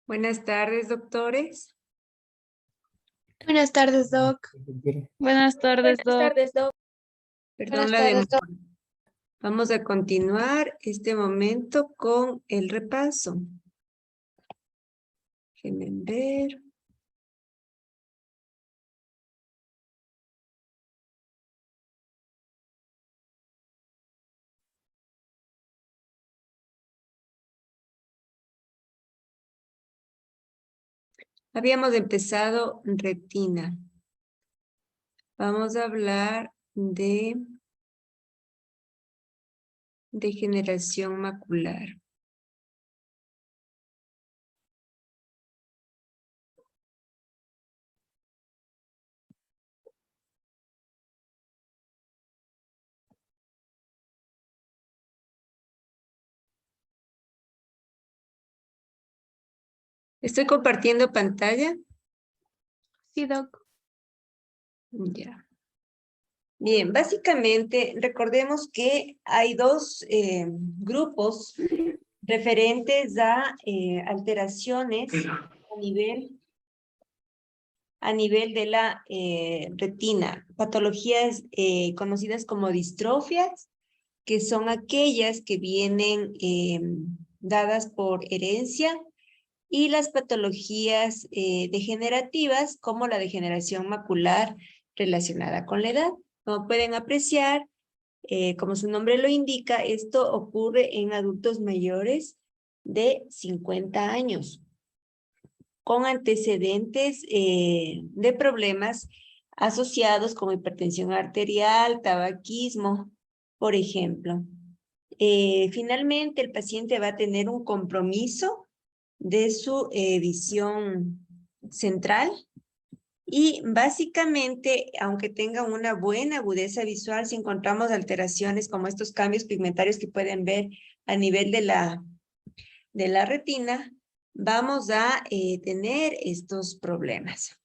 Buenas tardes, doctores. Buenas tardes, Doc. Buenas tardes, Doc. Perdón la demora. Vamos a continuar este momento con el repaso. Déjenme ver. Habíamos empezado retina. Vamos a hablar de degeneración macular. Estoy compartiendo pantalla. Sí, Doc. Ya. Bien, básicamente recordemos que hay dos grupos referentes a alteraciones a nivel de la retina, patologías conocidas como distrofias, que son aquellas que vienen dadas por herencia, y las patologías degenerativas, como la degeneración macular relacionada con la edad. Como pueden apreciar, como su nombre lo indica, esto ocurre en adultos mayores de 50 años, con antecedentes de problemas asociados como hipertensión arterial, tabaquismo, por ejemplo. Finalmente, el paciente va a tener un compromiso de su visión central y básicamente, aunque tenga una buena agudeza visual, si encontramos alteraciones como estos cambios pigmentarios que pueden ver a nivel de la retina, vamos a tener estos problemas.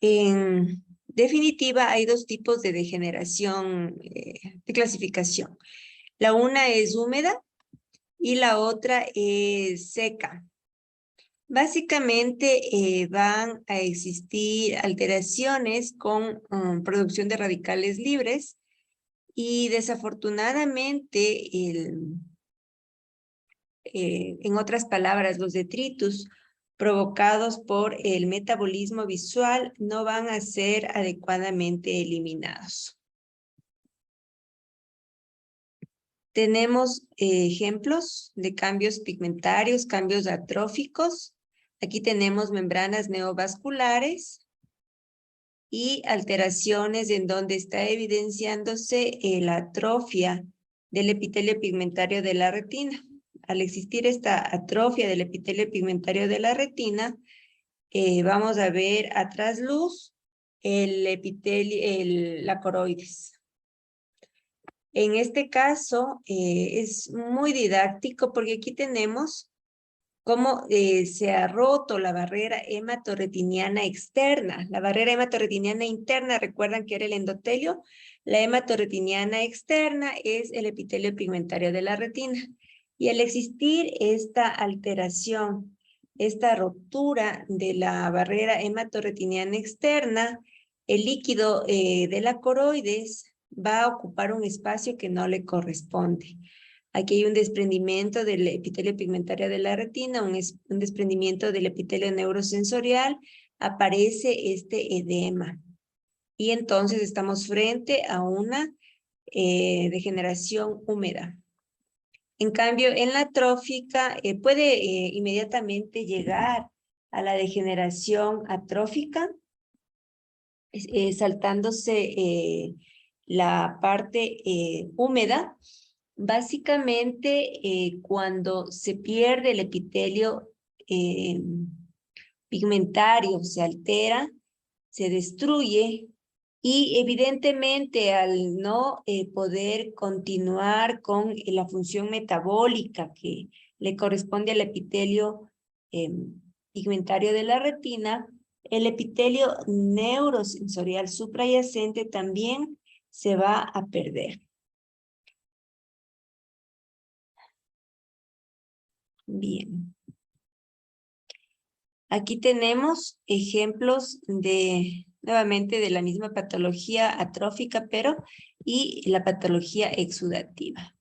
En definitiva, hay dos tipos de degeneración de clasificación. La una es húmeda y la otra es seca. Básicamente van a existir alteraciones con producción de radicales libres y desafortunadamente en otras palabras, los detritus provocados por el metabolismo visual no van a ser adecuadamente eliminados. Tenemos ejemplos de cambios pigmentarios, cambios atróficos. Aquí tenemos membranas neovasculares y alteraciones en donde está evidenciándose la atrofia del epitelio pigmentario de la retina. Al existir esta atrofia del epitelio pigmentario de la retina, vamos a ver a trasluz el epitelio, la coroides. En este caso es muy didáctico porque aquí tenemos cómo se ha roto la barrera hematorretiniana externa. La barrera hematorretiniana interna, recuerdan que era el endotelio. La hematorretiniana externa es el epitelio pigmentario de la retina. Y al existir esta alteración, esta rotura de la barrera hematorretiniana externa, el líquido de la coroides va a ocupar un espacio que no le corresponde. Aquí hay un desprendimiento del epitelio pigmentario de la retina, un desprendimiento del epitelio neurosensorial, aparece este edema. Y entonces estamos frente a una degeneración húmeda. En cambio, en la atrófica puede inmediatamente llegar a la degeneración atrófica, saltándose la parte húmeda. Básicamente, cuando se pierde el epitelio pigmentario, se altera, se destruye y evidentemente al no poder continuar con la función metabólica que le corresponde al epitelio pigmentario de la retina, el epitelio neurosensorial suprayacente también se va a perder. Bien. Aquí tenemos ejemplos nuevamente de la misma patología atrófica, y la patología exudativa.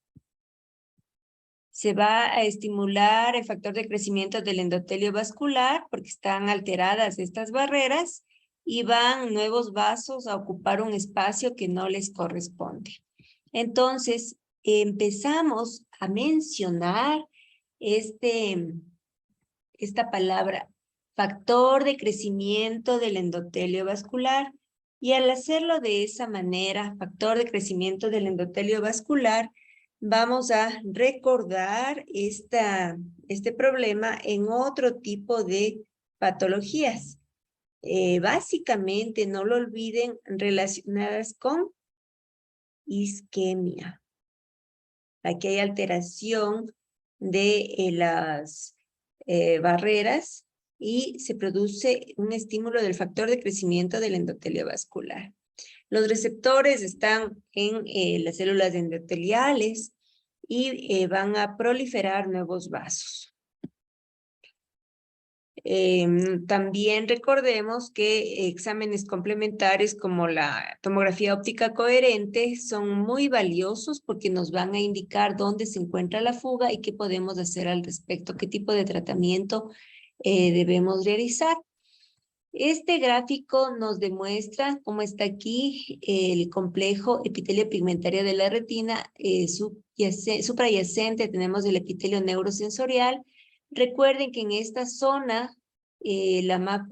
Se va a estimular el factor de crecimiento del endotelio vascular porque están alteradas estas barreras y van nuevos vasos a ocupar un espacio que no les corresponde. Entonces, empezamos a mencionar esta palabra, factor de crecimiento del endotelio vascular, y al hacerlo de esa manera, factor de crecimiento del endotelio vascular, vamos a recordar este problema en otro tipo de patologías. Básicamente, no lo olviden, relacionadas con isquemia. Aquí hay alteración de las barreras y se produce un estímulo del factor de crecimiento del endotelio vascular. Los receptores están en las células endoteliales y van a proliferar nuevos vasos. También recordemos que exámenes complementarios como la tomografía óptica coherente son muy valiosos porque nos van a indicar dónde se encuentra la fuga y qué podemos hacer al respecto, qué tipo de tratamiento debemos realizar. Este gráfico nos demuestra cómo está aquí el complejo epitelio pigmentario de la retina, suprayacente tenemos el epitelio neurosensorial. Recuerden que en esta zona, esa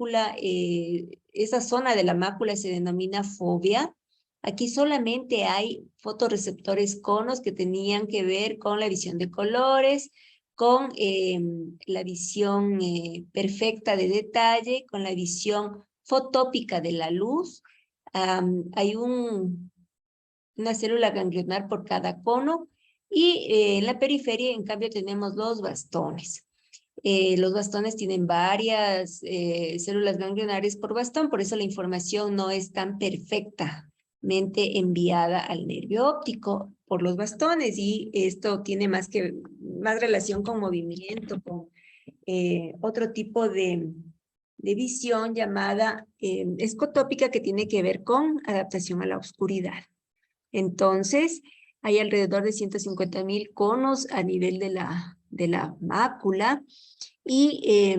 zona de la mácula se denomina fovea. Aquí solamente hay fotorreceptores conos que tenían que ver con la visión de colores, con la visión perfecta de detalle, con la visión fotópica de la luz. Hay una célula ganglionar por cada cono y en la periferia, en cambio, tenemos los bastones. Los bastones tienen varias células ganglionares por bastón, por eso la información no es tan perfectamente enviada al nervio óptico por los bastones, y esto tiene más relación con movimiento, con otro tipo de visión llamada escotópica, que tiene que ver con adaptación a la oscuridad. Entonces, hay alrededor de 150,000 conos a nivel de la mácula y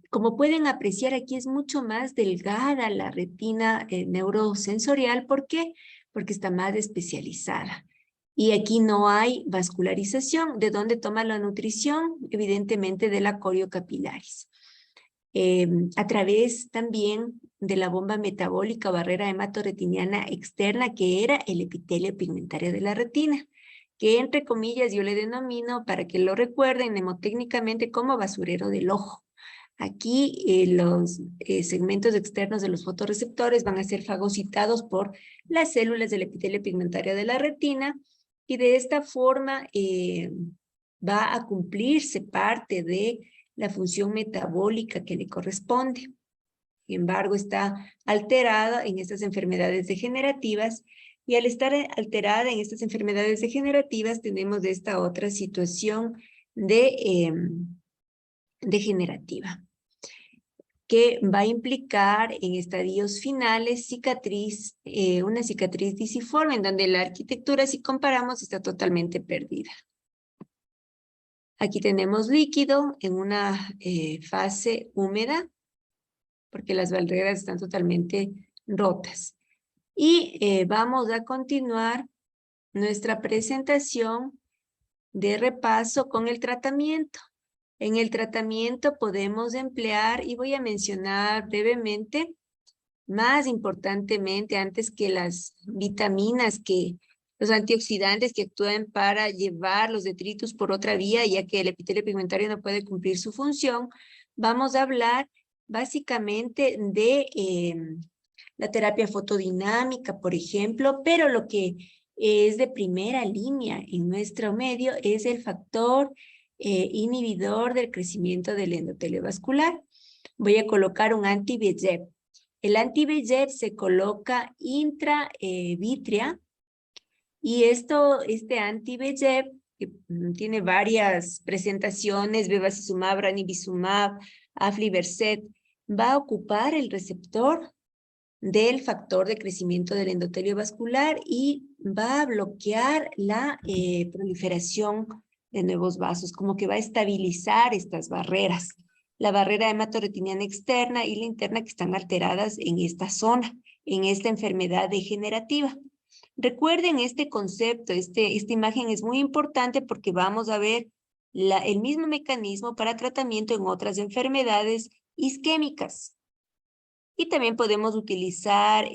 como pueden apreciar, aquí es mucho más delgada la retina neurosensorial. ¿Por qué? Porque está más especializada. Y aquí no hay vascularización. ¿De dónde toma la nutrición? Evidentemente de la coriocapilaris. A través también de la bomba metabólica o barrera hematoretiniana externa, que era el epitelio pigmentario de la retina, que entre comillas yo le denomino, para que lo recuerden mnemotécnicamente, como basurero del ojo. Aquí los segmentos externos de los fotorreceptores van a ser fagocitados por las células del epitelio pigmentario de la retina, y de esta forma va a cumplirse parte de la función metabólica que le corresponde. Sin embargo, está alterada en estas enfermedades degenerativas, y al estar alterada en estas enfermedades degenerativas tenemos esta otra situación degenerativa, que va a implicar en estadios finales una cicatriz disiforme, en donde la arquitectura, si comparamos, está totalmente perdida. Aquí tenemos líquido en una fase húmeda, porque las barreras están totalmente rotas. Y vamos a continuar nuestra presentación de repaso con el tratamiento. En el tratamiento podemos emplear, y voy a mencionar brevemente, más importantemente, antes que las vitaminas, los antioxidantes que actúan para llevar los detritus por otra vía, ya que el epitelio pigmentario no puede cumplir su función, vamos a hablar básicamente de la terapia fotodinámica, por ejemplo, pero lo que es de primera línea en nuestro medio es el factor inhibidor del crecimiento del endotelio vascular. Voy a colocar un anti-VEGF. El anti-VEGF se coloca intravítrea, y este anti-VEGF que tiene varias presentaciones, bevacizumab, ranibizumab, aflibercept, va a ocupar el receptor del factor de crecimiento del endotelio vascular y va a bloquear la proliferación de nuevos vasos, como que va a estabilizar estas barreras, la barrera hematoretiniana externa y la interna que están alteradas en esta zona, en esta enfermedad degenerativa. Recuerden este concepto, esta imagen es muy importante porque vamos a ver el mismo mecanismo para tratamiento en otras enfermedades isquémicas. Y también podemos utilizar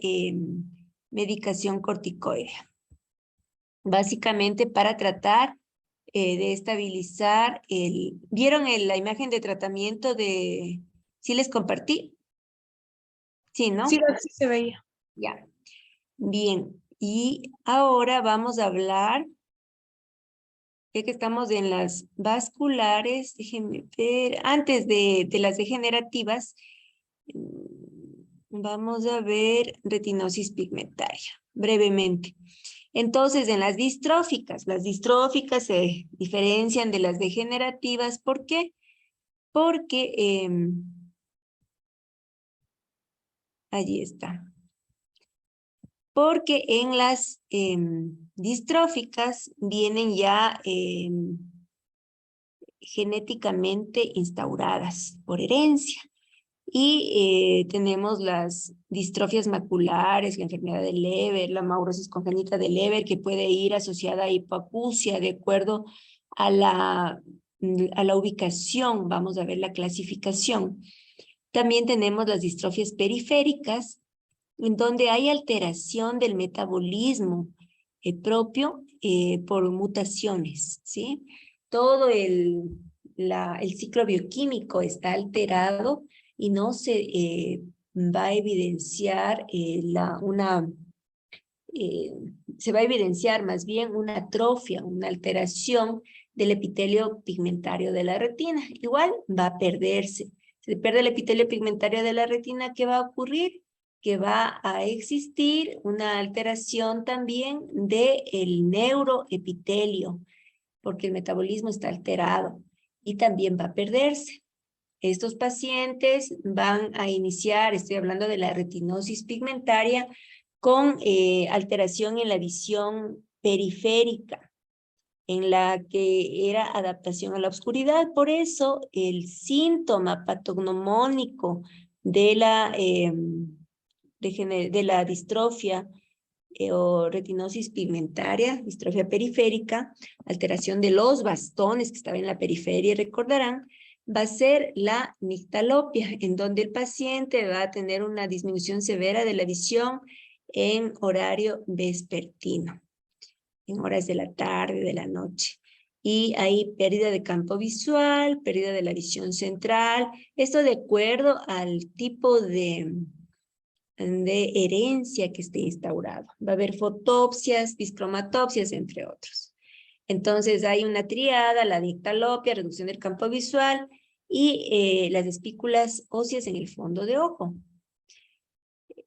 medicación corticoidea. Básicamente para tratar de estabilizar ¿Vieron la imagen de tratamiento de... ¿Sí les compartí? Sí, ¿no? Sí, Doc, sí se veía. Ya. Bien. Y ahora vamos a hablar, ya que estamos en las vasculares, déjenme ver, antes de las degenerativas, vamos a ver retinosis pigmentaria, brevemente. Entonces, en las distróficas se diferencian de las degenerativas. ¿Por qué? Porque, allí está. Porque en las distróficas vienen ya genéticamente instauradas por herencia. Y tenemos las distrofias maculares, la enfermedad de Leber, la maurosis congénita de Leber, que puede ir asociada a hipoacusia de acuerdo a la ubicación. Vamos a ver la clasificación. También tenemos las distrofias periféricas, en donde hay alteración del metabolismo propio por mutaciones, ¿sí? Todo el ciclo bioquímico está alterado y no se va a evidenciar se va a evidenciar más bien una atrofia, una alteración del epitelio pigmentario de la retina. Igual va a perderse. Se pierde el epitelio pigmentario de la retina, ¿qué va a ocurrir? Que va a existir una alteración también del neuroepitelio, porque el metabolismo está alterado y también va a perderse. Estos pacientes van a iniciar, estoy hablando de la retinosis pigmentaria, con alteración en la visión periférica, en la que era adaptación a la oscuridad. Por eso el síntoma patognomónico de la distrofia o retinosis pigmentaria, distrofia periférica, alteración de los bastones que estaban en la periferia, recordarán, va a ser la nictalopia, en donde el paciente va a tener una disminución severa de la visión en horario vespertino, en horas de la tarde, de la noche. Y hay pérdida de campo visual, pérdida de la visión central, esto de acuerdo al tipo de herencia que esté instaurado. Va a haber fotopsias, discromatopsias, entre otros. Entonces hay una triada, la nictalopia, reducción del campo visual y las espículas óseas en el fondo de ojo.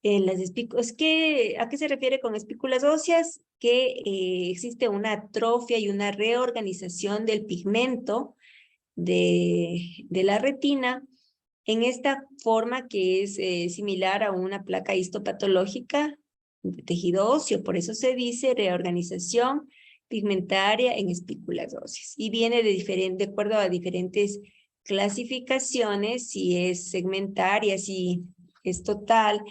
¿A qué se refiere con espículas óseas? Que existe una atrofia y una reorganización del pigmento de la retina en esta forma que es similar a una placa histopatológica de tejido óseo. Por eso se dice reorganización pigmentaria en espículas óseas. Y viene de acuerdo a diferentes clasificaciones, si es segmentaria, si es total,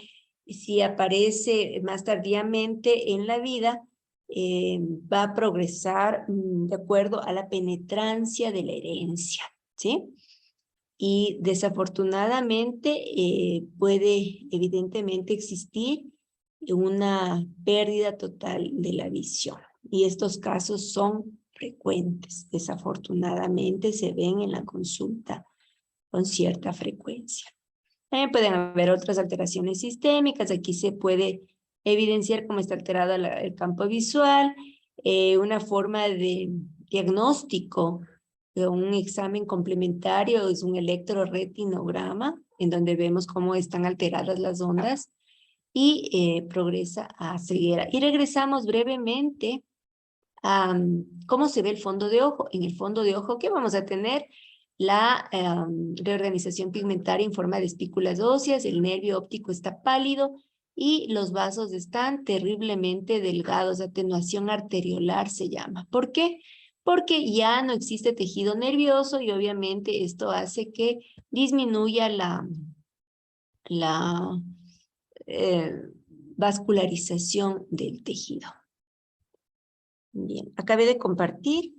si aparece más tardíamente en la vida, va a progresar de acuerdo a la penetrancia de la herencia, ¿sí? Y desafortunadamente puede evidentemente existir una pérdida total de la visión. Y estos casos son frecuentes. Desafortunadamente se ven en la consulta con cierta frecuencia. También pueden haber otras alteraciones sistémicas. Aquí se puede evidenciar cómo está alterado el campo visual, una forma de diagnóstico. Un examen complementario es un electroretinograma, en donde vemos cómo están alteradas las ondas y progresa a ceguera. Y regresamos brevemente ¿Cómo se ve el fondo de ojo? En el fondo de ojo, ¿qué vamos a tener? La reorganización pigmentaria en forma de espículas óseas, el nervio óptico está pálido y los vasos están terriblemente delgados, atenuación arteriolar se llama. ¿Por qué? Porque ya no existe tejido nervioso y obviamente esto hace que disminuya la eh, vascularización del tejido. Bien, acabé de compartir,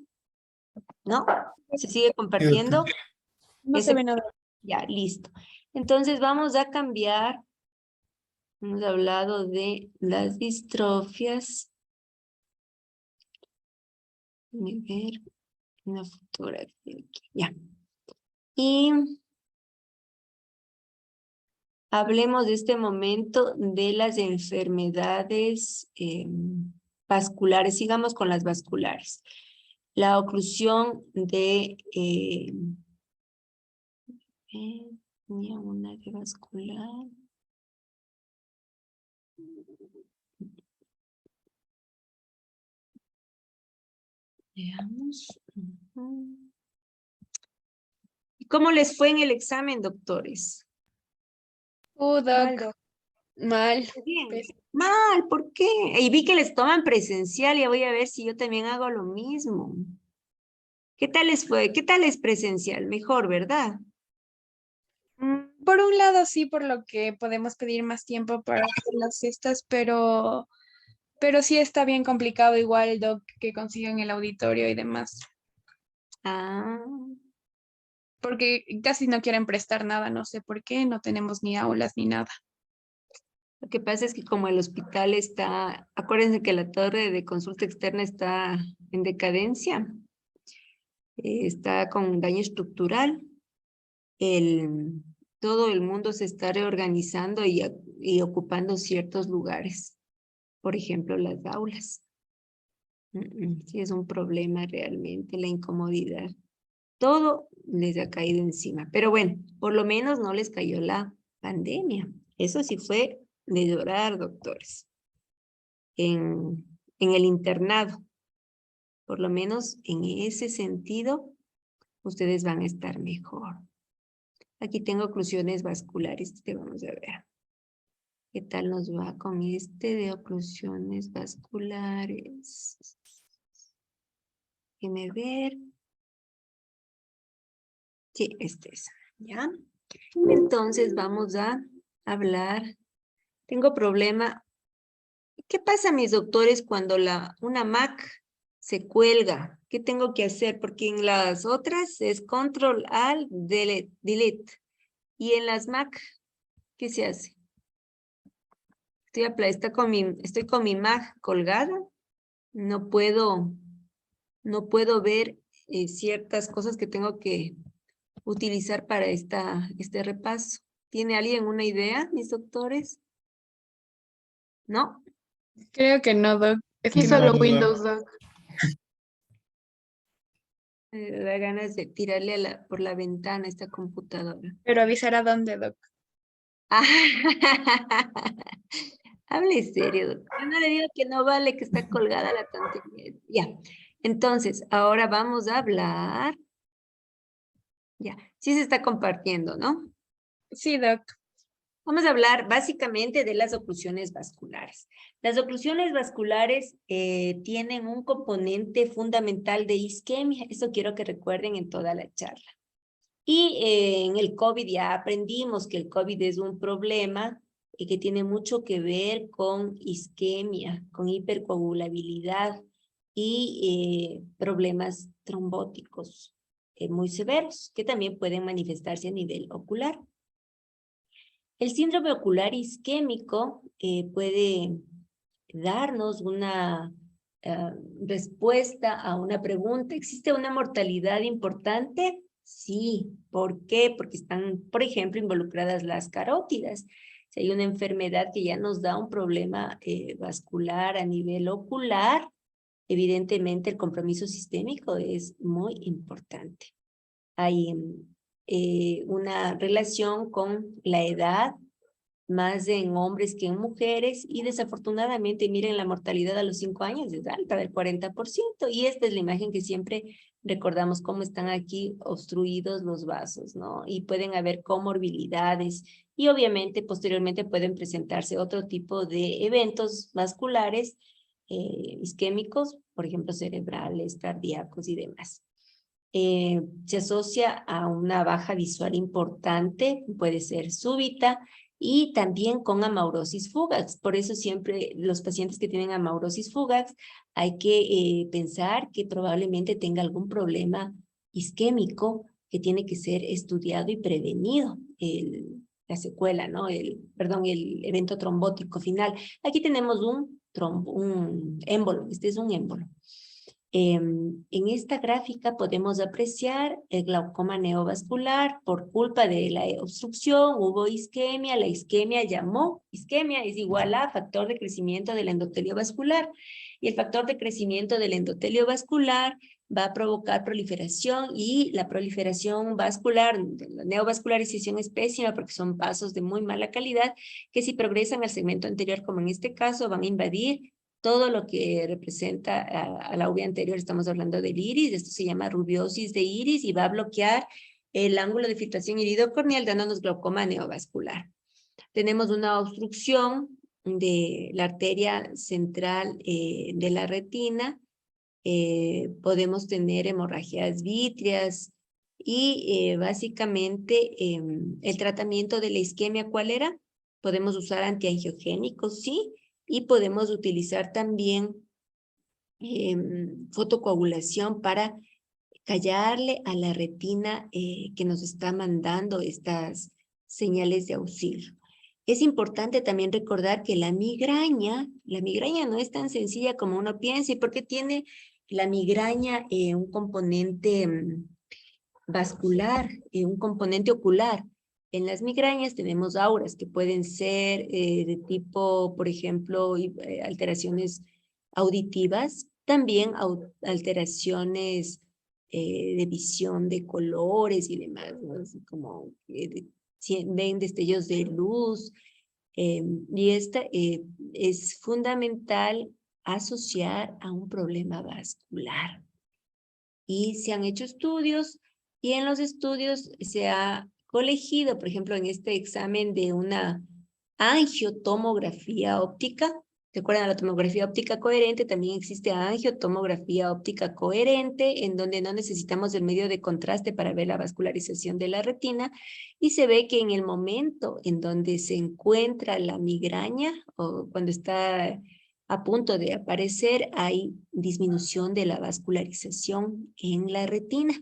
¿no? ¿Se sigue compartiendo? No se ve nada. Ya, listo. Entonces vamos a cambiar. Hemos hablado de las distrofias. Déjame ver una fotografía aquí. Ya. Y hablemos de este momento de las enfermedades vasculares. Sigamos con las vasculares. La oclusión de una de vascular. Veamos. ¿Y cómo les fue en el examen, doctores? Doc. Mal. Bien. Pues, Mal, ¿por qué? Y vi que les toman presencial, ya voy a ver si yo también hago lo mismo. ¿Qué tal les fue? ¿Qué tal es presencial? Mejor, ¿verdad? por un lado sí, por lo que podemos pedir más tiempo para hacer las cestas, pero sí está bien complicado igual, Doc, que consigan el auditorio y demás. Ah, Porque casi no quieren prestar nada, no sé por qué, no tenemos ni aulas ni nada. lo que pasa es que como el hospital está, acuérdense que la torre de consulta externa está en decadencia, está con daño estructural, todo el mundo se está reorganizando y ocupando ciertos lugares, por ejemplo, las aulas. Sí, es un problema realmente la incomodidad. Todo les ha caído encima. Pero bueno, por lo menos no les cayó la pandemia. Eso sí fue de llorar, doctores. En el internado. Por lo menos en ese sentido, ustedes van a estar mejor. Aquí tengo oclusiones vasculares. Te vamos a ver. ¿Qué tal nos va con este de oclusiones vasculares? Déjenme ver. Sí, este es. ¿Ya? Entonces vamos a hablar. Tengo problema. ¿Qué pasa, mis doctores, cuando una Mac se cuelga? ¿Qué tengo que hacer? Porque en las otras es Control Alt Delete. Y en las Mac, ¿qué se hace? Estoy con mi Mac colgada. No puedo ver ciertas cosas que tengo que utilizar para este repaso. ¿Tiene alguien una idea, mis doctores? ¿No? Creo que no, Doc. Es Sí, que solo no. Windows, Doc. Me da ganas de tirarle por la ventana esta computadora. Pero avisar a dónde, Doc. Hable serio, doctor. Yo no le digo que no vale, que está colgada la tontería. Ya. Entonces, ahora vamos a hablar. Ya. Sí se está compartiendo, ¿no? Sí, Doc. Vamos a hablar básicamente de las oclusiones vasculares. Las oclusiones vasculares tienen un componente fundamental de isquemia. Eso quiero que recuerden en toda la charla. Y en el COVID ya aprendimos que el COVID es un problema que tiene mucho que ver con isquemia, con hipercoagulabilidad y problemas trombóticos muy severos que también pueden manifestarse a nivel ocular. El síndrome ocular isquémico puede darnos una respuesta a una pregunta. ¿Existe una mortalidad importante? Sí. ¿Por qué? Porque están, por ejemplo, involucradas las carótidas. Si hay una enfermedad que ya nos da un problema vascular a nivel ocular, evidentemente el compromiso sistémico es muy importante. Hay una relación con la edad más en hombres que en mujeres, y desafortunadamente, miren, la mortalidad a los 5 años es alta, del 40%, y esta es la imagen que siempre recordamos, cómo están aquí obstruidos los vasos, ¿no? Y pueden haber comorbilidades, y obviamente posteriormente pueden presentarse otro tipo de eventos vasculares, isquémicos, por ejemplo, cerebrales, cardíacos y demás. Se asocia a una baja visual importante, puede ser súbita, y también con amaurosis fugax. Por eso siempre los pacientes que tienen amaurosis fugax hay que pensar que probablemente tenga algún problema isquémico que tiene que ser estudiado y prevenido. La secuela, ¿no? Perdón, el evento trombótico final. Aquí tenemos un émbolo, este es un émbolo. En esta gráfica podemos apreciar el glaucoma neovascular. Por culpa de la obstrucción hubo isquemia. La isquemia isquemia es igual a factor de crecimiento del endotelio vascular. Y el factor de crecimiento del endotelio vascular va a provocar proliferación, y la proliferación vascular, la neovascularización es pésima porque son vasos de muy mala calidad que, si progresan al segmento anterior, como en este caso, van a invadir todo lo que representa a la uvea anterior. Estamos hablando del iris, esto se llama rubiosis de iris, y va a bloquear el ángulo de filtración iridocorneal, dándonos glaucoma neovascular. Tenemos una obstrucción de la arteria central de la retina. Podemos tener hemorragias vítreas, y básicamente el tratamiento de la isquemia, ¿cuál era? Podemos usar antiangiogénicos, sí, y podemos utilizar también fotocoagulación para callarle a la retina que nos está mandando estas señales de auxilio. Es importante también recordar que la migraña no es tan sencilla como uno piensa. ¿Y por qué tiene la migraña un componente vascular, un componente ocular? En las migrañas tenemos auras que pueden ser de tipo, por ejemplo, alteraciones auditivas, también alteraciones de visión de colores y demás, ¿no? Así como ven destellos de luz, y esta es fundamental asociar a un problema vascular. Y se han hecho estudios, y en los estudios se ha colegido, por ejemplo, en este examen de una angiotomografía óptica. ¿Recuerdan la tomografía óptica coherente? También existe angiotomografía óptica coherente, en donde no necesitamos el medio de contraste para ver la vascularización de la retina, y se ve que en el momento en donde se encuentra la migraña, o cuando está a punto de aparecer, hay disminución de la vascularización en la retina.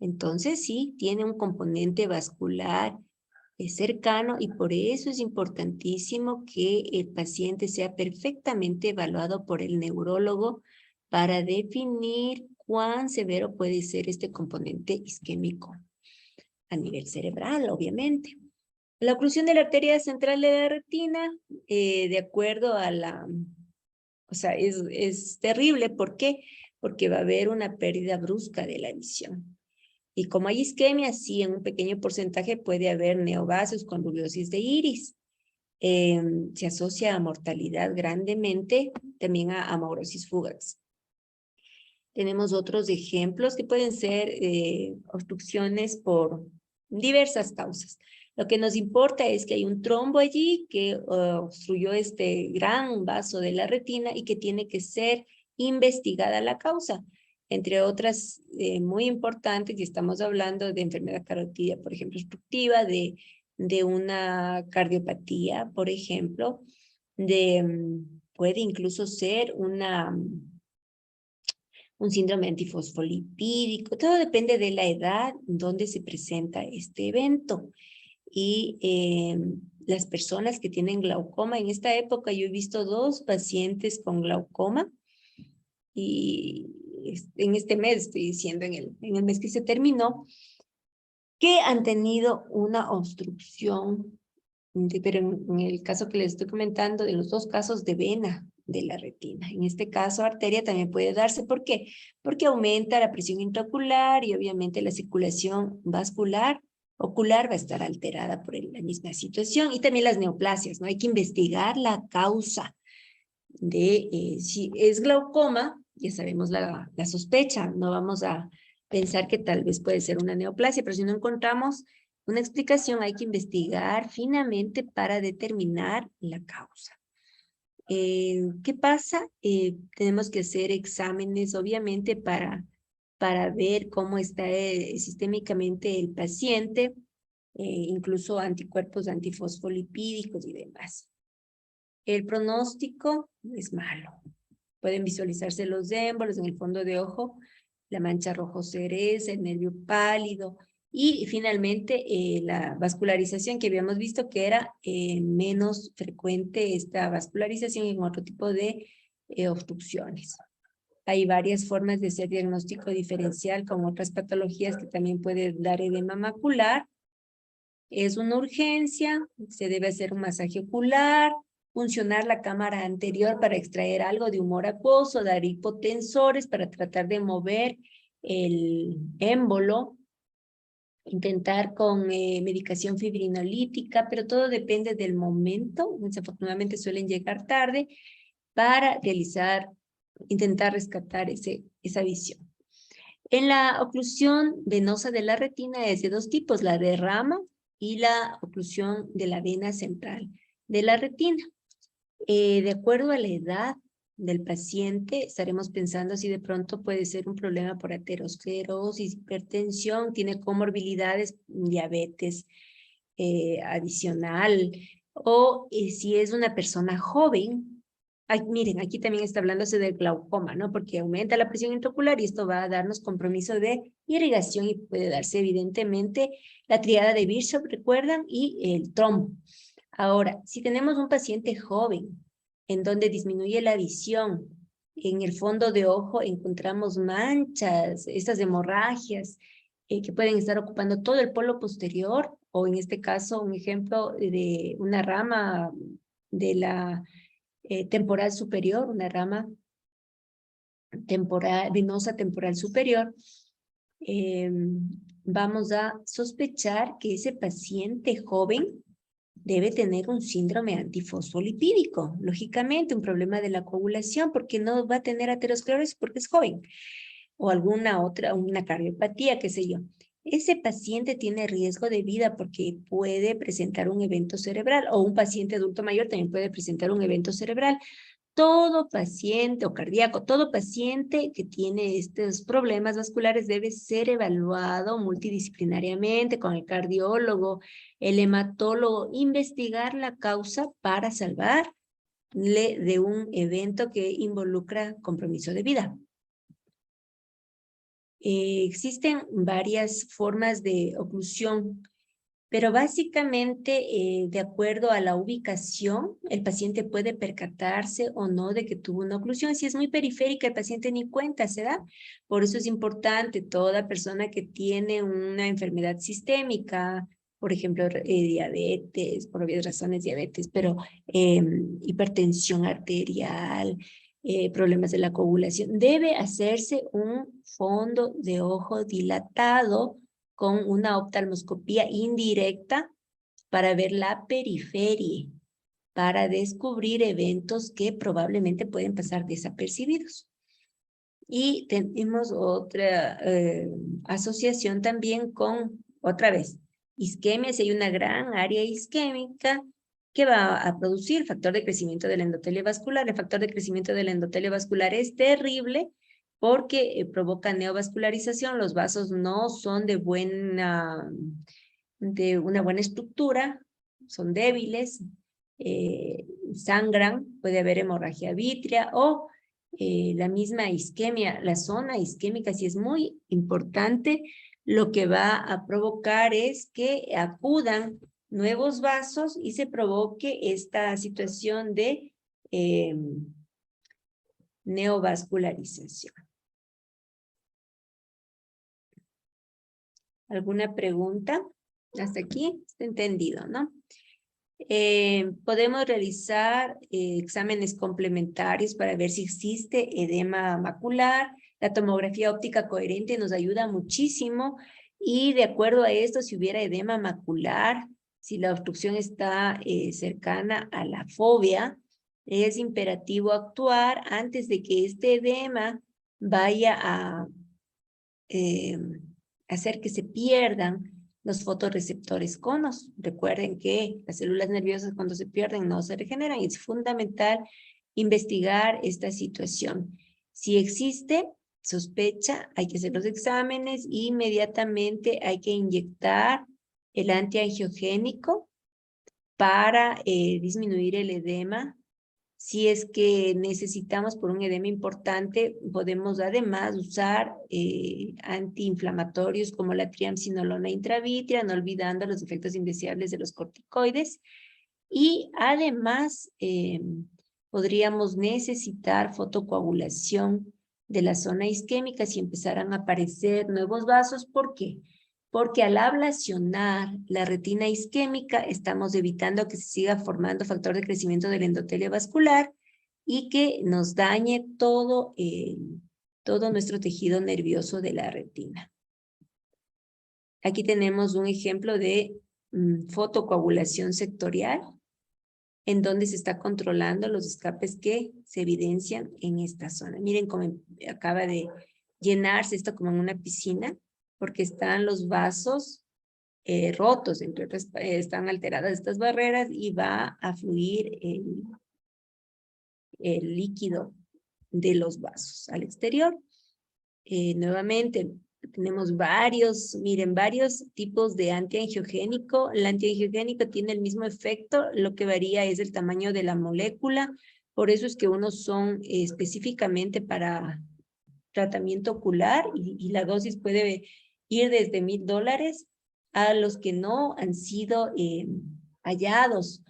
Entonces, sí, tiene un componente vascular cercano, y por eso es importantísimo que el paciente sea perfectamente evaluado por el neurólogo para definir cuán severo puede ser este componente isquémico a nivel cerebral, obviamente. La oclusión de la arteria central de la retina, de acuerdo a o sea, es terrible. ¿Por qué? Porque va a haber una pérdida brusca de la visión. Y como hay isquemia, sí, en un pequeño porcentaje puede haber neovasios con rubiosis de iris. Se asocia a mortalidad grandemente, también a amaurosis fugax. Tenemos otros ejemplos que pueden ser obstrucciones por diversas causas. Lo que nos importa es que hay un trombo allí que obstruyó este gran vaso de la retina, y que tiene que ser investigada la causa. Entre otras muy importantes, y estamos hablando de enfermedad carotidia, por ejemplo, obstructiva, de una cardiopatía, por ejemplo, puede incluso ser un síndrome antifosfolipídico. Todo depende de la edad donde se presenta este evento. Y las personas que tienen glaucoma en esta época, yo he visto 2 pacientes con glaucoma, y en este mes, estoy diciendo, en el mes que se terminó, que han tenido una obstrucción, pero en el caso que les estoy comentando, de los 2 casos de vena de la retina. En este caso, arteria también puede darse. ¿Por qué? Porque aumenta la presión intraocular y obviamente la circulación vascular ocular va a estar alterada por la misma situación. Y también las neoplasias, ¿no? Hay que investigar la causa de si es glaucoma, ya sabemos la sospecha, no vamos a pensar que tal vez puede ser una neoplasia, pero si no encontramos una explicación, hay que investigar finamente para determinar la causa. ¿Qué pasa? Tenemos que hacer exámenes, obviamente, para ver cómo está sistémicamente el paciente, incluso anticuerpos antifosfolipídicos y demás. El pronóstico es malo. Pueden visualizarse los émbolos en el fondo de ojo, la mancha rojo cereza, el nervio pálido y finalmente la vascularización que habíamos visto que era menos frecuente esta vascularización en otro tipo de obstrucciones. Hay varias formas de hacer diagnóstico diferencial con otras patologías que también pueden dar edema macular. Es una urgencia, se debe hacer un masaje ocular, funcionar la cámara anterior para extraer algo de humor acuoso, dar hipotensores para tratar de mover el émbolo, intentar con medicación fibrinolítica, pero todo depende del momento, desafortunadamente suelen llegar tarde, para intentar rescatar esa visión. En la oclusión venosa de la retina es de dos tipos, la de rama y la oclusión de la vena central de la retina. De acuerdo a la edad del paciente, estaremos pensando si de pronto puede ser un problema por aterosclerosis, hipertensión, tiene comorbilidades, diabetes adicional, o si es una persona joven. Ay, miren, aquí también está hablándose del glaucoma, ¿no? Porque aumenta la presión intraocular y esto va a darnos compromiso de irrigación y puede darse evidentemente la triada de Virchow, ¿recuerdan? Y el trombo. Ahora, si tenemos un paciente joven en donde disminuye la visión, en el fondo de ojo encontramos manchas, estas hemorragias que pueden estar ocupando todo el polo posterior, o en este caso un ejemplo de una rama de la temporal superior, una rama venosa temporal superior, vamos a sospechar que ese paciente joven debe tener un síndrome antifosfolipídico, lógicamente un problema de la coagulación, porque no va a tener aterosclerosis porque es joven, o alguna otra, una cardiopatía, qué sé yo. Ese paciente tiene riesgo de vida porque puede presentar un evento cerebral, o un paciente adulto mayor también puede presentar un evento cerebral. Todo paciente o cardíaco, todo paciente que tiene estos problemas vasculares debe ser evaluado multidisciplinariamente con el cardiólogo, el hematólogo, investigar la causa para salvarle de un evento que involucra compromiso de vida. Existen varias formas de oclusión, pero básicamente, de acuerdo a la ubicación, el paciente puede percatarse o no de que tuvo una oclusión. Si es muy periférica, el paciente ni cuenta se da. Por eso es importante, toda persona que tiene una enfermedad sistémica, por ejemplo, diabetes, por obvias razones diabetes, pero hipertensión arterial, problemas de la coagulación, debe hacerse un fondo de ojo dilatado con una oftalmoscopía indirecta para ver la periferia, para descubrir eventos que probablemente pueden pasar desapercibidos. Y tenemos otra asociación también con, otra vez, isquemia. Si hay una gran área isquémica que va a producir factor de crecimiento del endotelio vascular. El factor de crecimiento del endotelio vascular es terrible porque provoca neovascularización. Los vasos no son de una buena estructura, son débiles, sangran, puede haber hemorragia vítrea o la misma isquemia. La zona isquémica sí es muy importante. Lo que va a provocar es que acudan nuevos vasos y se provoque esta situación de neovascularización. ¿Alguna pregunta? Hasta aquí está entendido, ¿no? Podemos realizar exámenes complementarios para ver si existe edema macular. La tomografía óptica coherente nos ayuda muchísimo Y de acuerdo a esto, si hubiera edema macular, si la obstrucción está cercana a la fobia, es imperativo actuar antes de que este edema vaya a hacer que se pierdan los fotorreceptores conos. Recuerden que las células nerviosas cuando se pierden no se regeneran y es fundamental investigar esta situación. Si existe sospecha, hay que hacer los exámenes y inmediatamente hay que inyectar el antiangiogénico para disminuir el edema. Si es que necesitamos por un edema importante, podemos además usar antiinflamatorios como la triamcinolona intravítrea, no olvidando los efectos indeseables de los corticoides. Y además podríamos necesitar fotocoagulación de la zona isquémica si empezaran a aparecer nuevos vasos. ¿Por qué? Porque al ablacionar la retina isquémica estamos evitando que se siga formando factor de crecimiento del endotelio vascular y que nos dañe todo nuestro tejido nervioso de la retina. Aquí tenemos un ejemplo de fotocoagulación sectorial en donde se está controlando los escapes que se evidencian en esta zona. Miren cómo acaba de llenarse esto como en una piscina, porque están los vasos rotos, entre otras, están alteradas estas barreras y va a fluir el líquido de los vasos al exterior. Nuevamente, tenemos varios tipos de antiangiogénico. El antiangiogénico tiene el mismo efecto, lo que varía es el tamaño de la molécula, por eso es que unos son específicamente para tratamiento ocular y la dosis puede ir desde $1,000 a los que no han sido hallados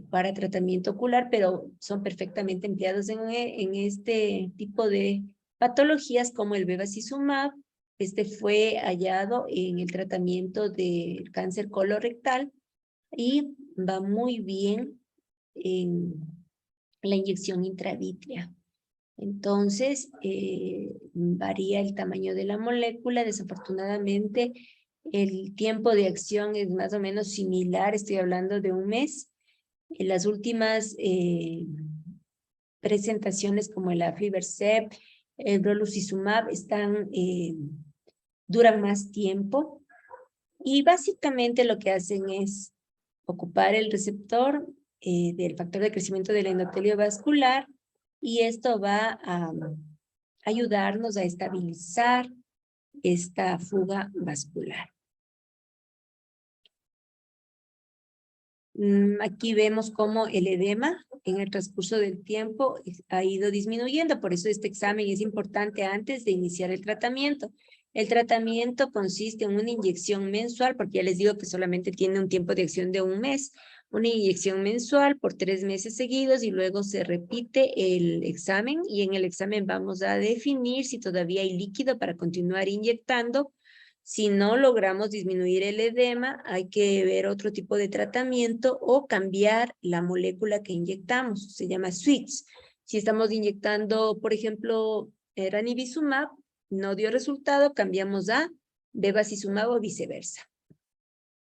para tratamiento ocular, pero son perfectamente empleados en este tipo de patologías como el bevacizumab. Este fue hallado en el tratamiento del cáncer colorectal y va muy bien en la inyección intravítrea. Entonces, varía el tamaño de la molécula. Desafortunadamente, el tiempo de acción es más o menos similar, estoy hablando de 1 mes. En las últimas presentaciones como el aflibercept, el brolucizumab, duran más tiempo. Y básicamente lo que hacen es ocupar el receptor del factor de crecimiento del endotelio vascular, y esto va a ayudarnos a estabilizar esta fuga vascular. Aquí vemos cómo el edema en el transcurso del tiempo ha ido disminuyendo, por eso este examen es importante antes de iniciar el tratamiento. El tratamiento consiste en una inyección mensual, porque ya les digo que solamente tiene un tiempo de acción de 1 mes, una inyección mensual por 3 meses seguidos y luego se repite el examen y en el examen vamos a definir si todavía hay líquido para continuar inyectando. Si no logramos disminuir el edema, hay que ver otro tipo de tratamiento o cambiar la molécula que inyectamos. Se llama switch. Si estamos inyectando, por ejemplo, ranibizumab, no dio resultado, cambiamos a bevacizumab o viceversa.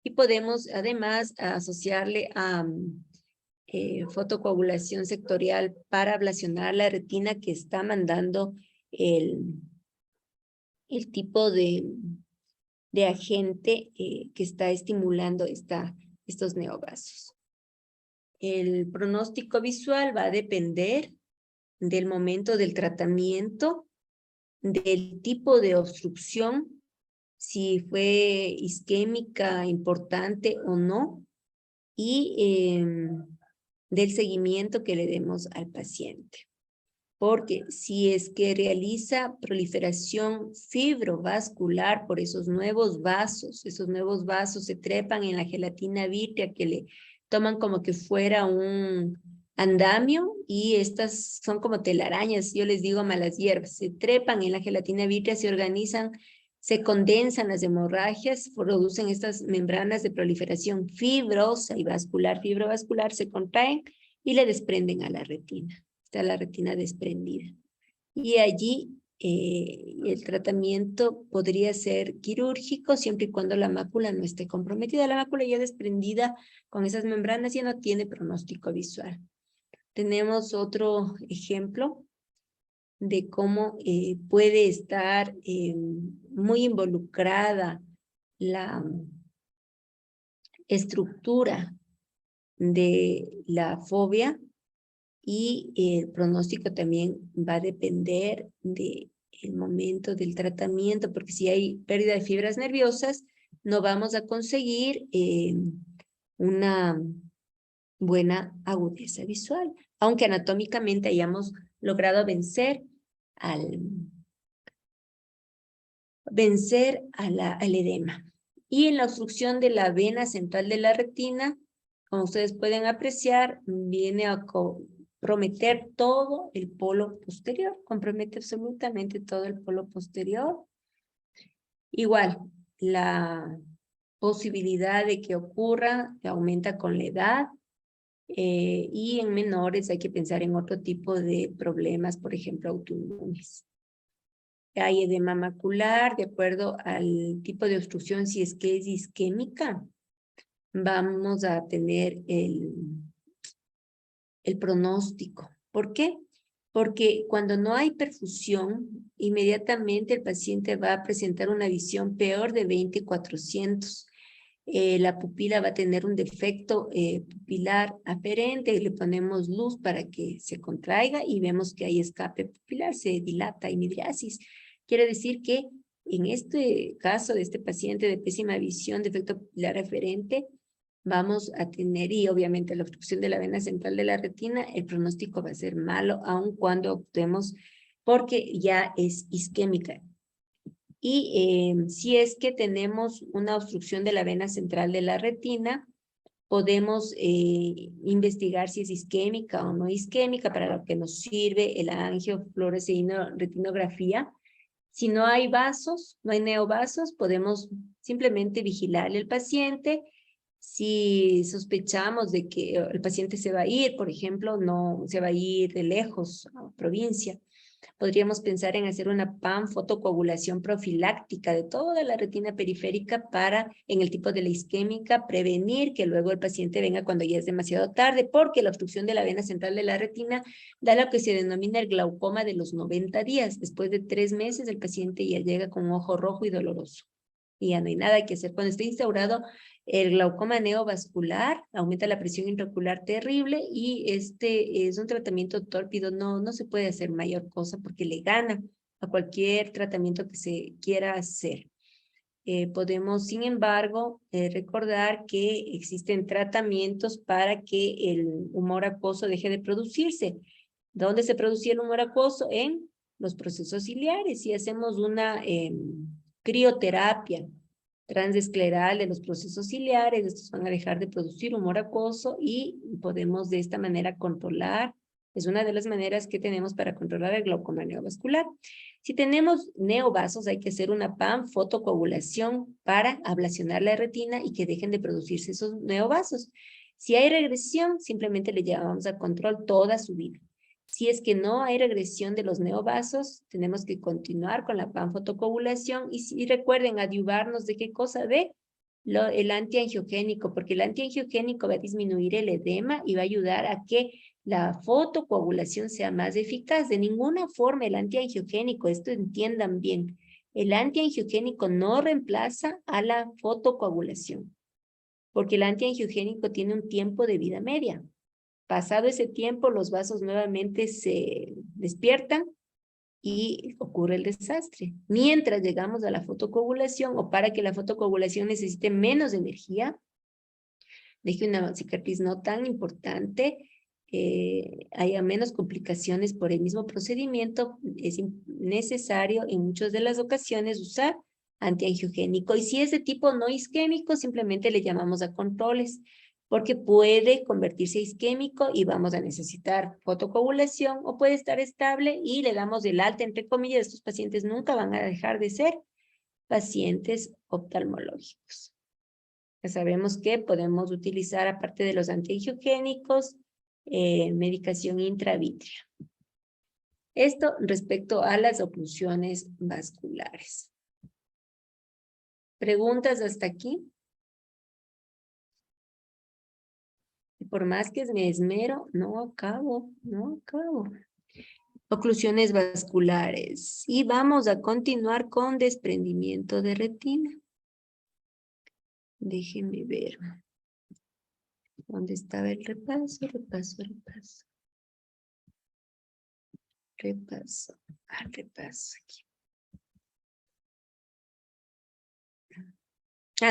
Y podemos además asociarle a fotocoagulación sectorial para ablacionar la retina que está mandando el tipo de agente que está estimulando estos neovasos. El pronóstico visual va a depender del momento del tratamiento, del tipo de obstrucción, si fue isquémica importante o no, y del seguimiento que le demos al paciente. Porque si es que realiza proliferación fibrovascular por esos nuevos vasos se trepan en la gelatina vítrea que le toman como que fuera un andamio y estas son como telarañas, yo les digo malas hierbas, se trepan en la gelatina vítrea, se organizan, se condensan las hemorragias, producen estas membranas de proliferación fibrosa y fibrovascular, se contraen y le desprenden a la retina. Está la retina desprendida. Y allí el tratamiento podría ser quirúrgico siempre y cuando la mácula no esté comprometida. La mácula ya desprendida con esas membranas ya no tiene pronóstico visual. Tenemos otro ejemplo de cómo puede estar muy involucrada la estructura de la fobia y el pronóstico también va a depender del momento del tratamiento, porque si hay pérdida de fibras nerviosas, no vamos a conseguir una buena agudeza visual, aunque anatómicamente hayamos logrado vencer al edema. Y en la obstrucción de la vena central de la retina, como ustedes pueden apreciar, viene a comprometer todo el polo posterior, compromete absolutamente todo el polo posterior. Igual, la posibilidad de que ocurra aumenta con la edad, y en menores hay que pensar en otro tipo de problemas, por ejemplo, autoinmunes. Hay edema macular, de acuerdo al tipo de obstrucción, si es que es isquémica, vamos a tener el pronóstico. ¿Por qué? Porque cuando no hay perfusión, inmediatamente el paciente va a presentar una visión peor de 20/400. La pupila va a tener un defecto pupilar aferente, le ponemos luz para que se contraiga y vemos que hay escape pupilar, se dilata, hay midriasis. Quiere decir que en este caso de este paciente de pésima visión, defecto pupilar aferente, vamos a tener, y obviamente la obstrucción de la vena central de la retina, el pronóstico va a ser malo, aun cuando optemos, porque ya es isquémica. Y si es que tenemos una obstrucción de la vena central de la retina, podemos investigar si es isquémica o no isquémica, para lo que nos sirve el angiofluoresceíno-retinografía. Si no hay vasos, no hay neovasos, podemos simplemente vigilarle al paciente. Si sospechamos de que el paciente se va a ir, por ejemplo, no se va a ir de lejos a provincia, podríamos pensar en hacer una panfotocoagulación profiláctica de toda la retina periférica para, en el tipo de la isquémica, prevenir que luego el paciente venga cuando ya es demasiado tarde, porque la obstrucción de la vena central de la retina da lo que se denomina el glaucoma de los 90 días. Después de 3 meses, el paciente ya llega con un ojo rojo y doloroso. Y ya no hay nada que hacer. Cuando esté instaurado el glaucoma neovascular, aumenta la presión intraocular terrible y este es un tratamiento tórpido, no se puede hacer mayor cosa porque le gana a cualquier tratamiento que se quiera hacer. Podemos, sin embargo, recordar que existen tratamientos para que el humor acuoso deje de producirse. ¿Dónde se producía el humor acuoso? En los procesos ciliares. Si hacemos una crioterapia transescleral de los procesos ciliares, estos van a dejar de producir humor acuoso y podemos de esta manera controlar. Es una de las maneras que tenemos para controlar el glaucoma neovascular. Si tenemos neovasos, hay que hacer una panfotocoagulación para ablacionar la retina y que dejen de producirse esos neovasos. Si hay regresión, simplemente le llevamos a control toda su vida. Si es que no hay regresión de los neovasos, tenemos que continuar con la panfotocoagulación y recuerden adyuvarnos de qué cosa, de el antiangiogénico, porque el antiangiogénico va a disminuir el edema y va a ayudar a que la fotocoagulación sea más eficaz. De ninguna forma el antiangiogénico, esto entiendan bien, el antiangiogénico no reemplaza a la fotocoagulación, porque el antiangiogénico tiene un tiempo de vida media. Pasado ese tiempo, los vasos nuevamente se despiertan y ocurre el desastre. Mientras llegamos a la fotocoagulación, o para que la fotocoagulación necesite menos energía, deje una cicatriz no tan importante, haya menos complicaciones por el mismo procedimiento, es necesario en muchas de las ocasiones usar antiangiogénico. Y si es de tipo no isquémico, simplemente le llamamos a controles, porque puede convertirse a isquémico y vamos a necesitar fotocoagulación, o puede estar estable y le damos el alta, entre comillas. Estos pacientes nunca van a dejar de ser pacientes oftalmológicos. Ya sabemos que podemos utilizar, aparte de los antiangiogénicos, medicación intravítrea. Esto respecto a las oclusiones vasculares. ¿Preguntas hasta aquí? Por más que me esmero, no acabo. Oclusiones vasculares. Y vamos a continuar con desprendimiento de retina. Déjenme ver. ¿Dónde estaba el repaso? Repaso aquí.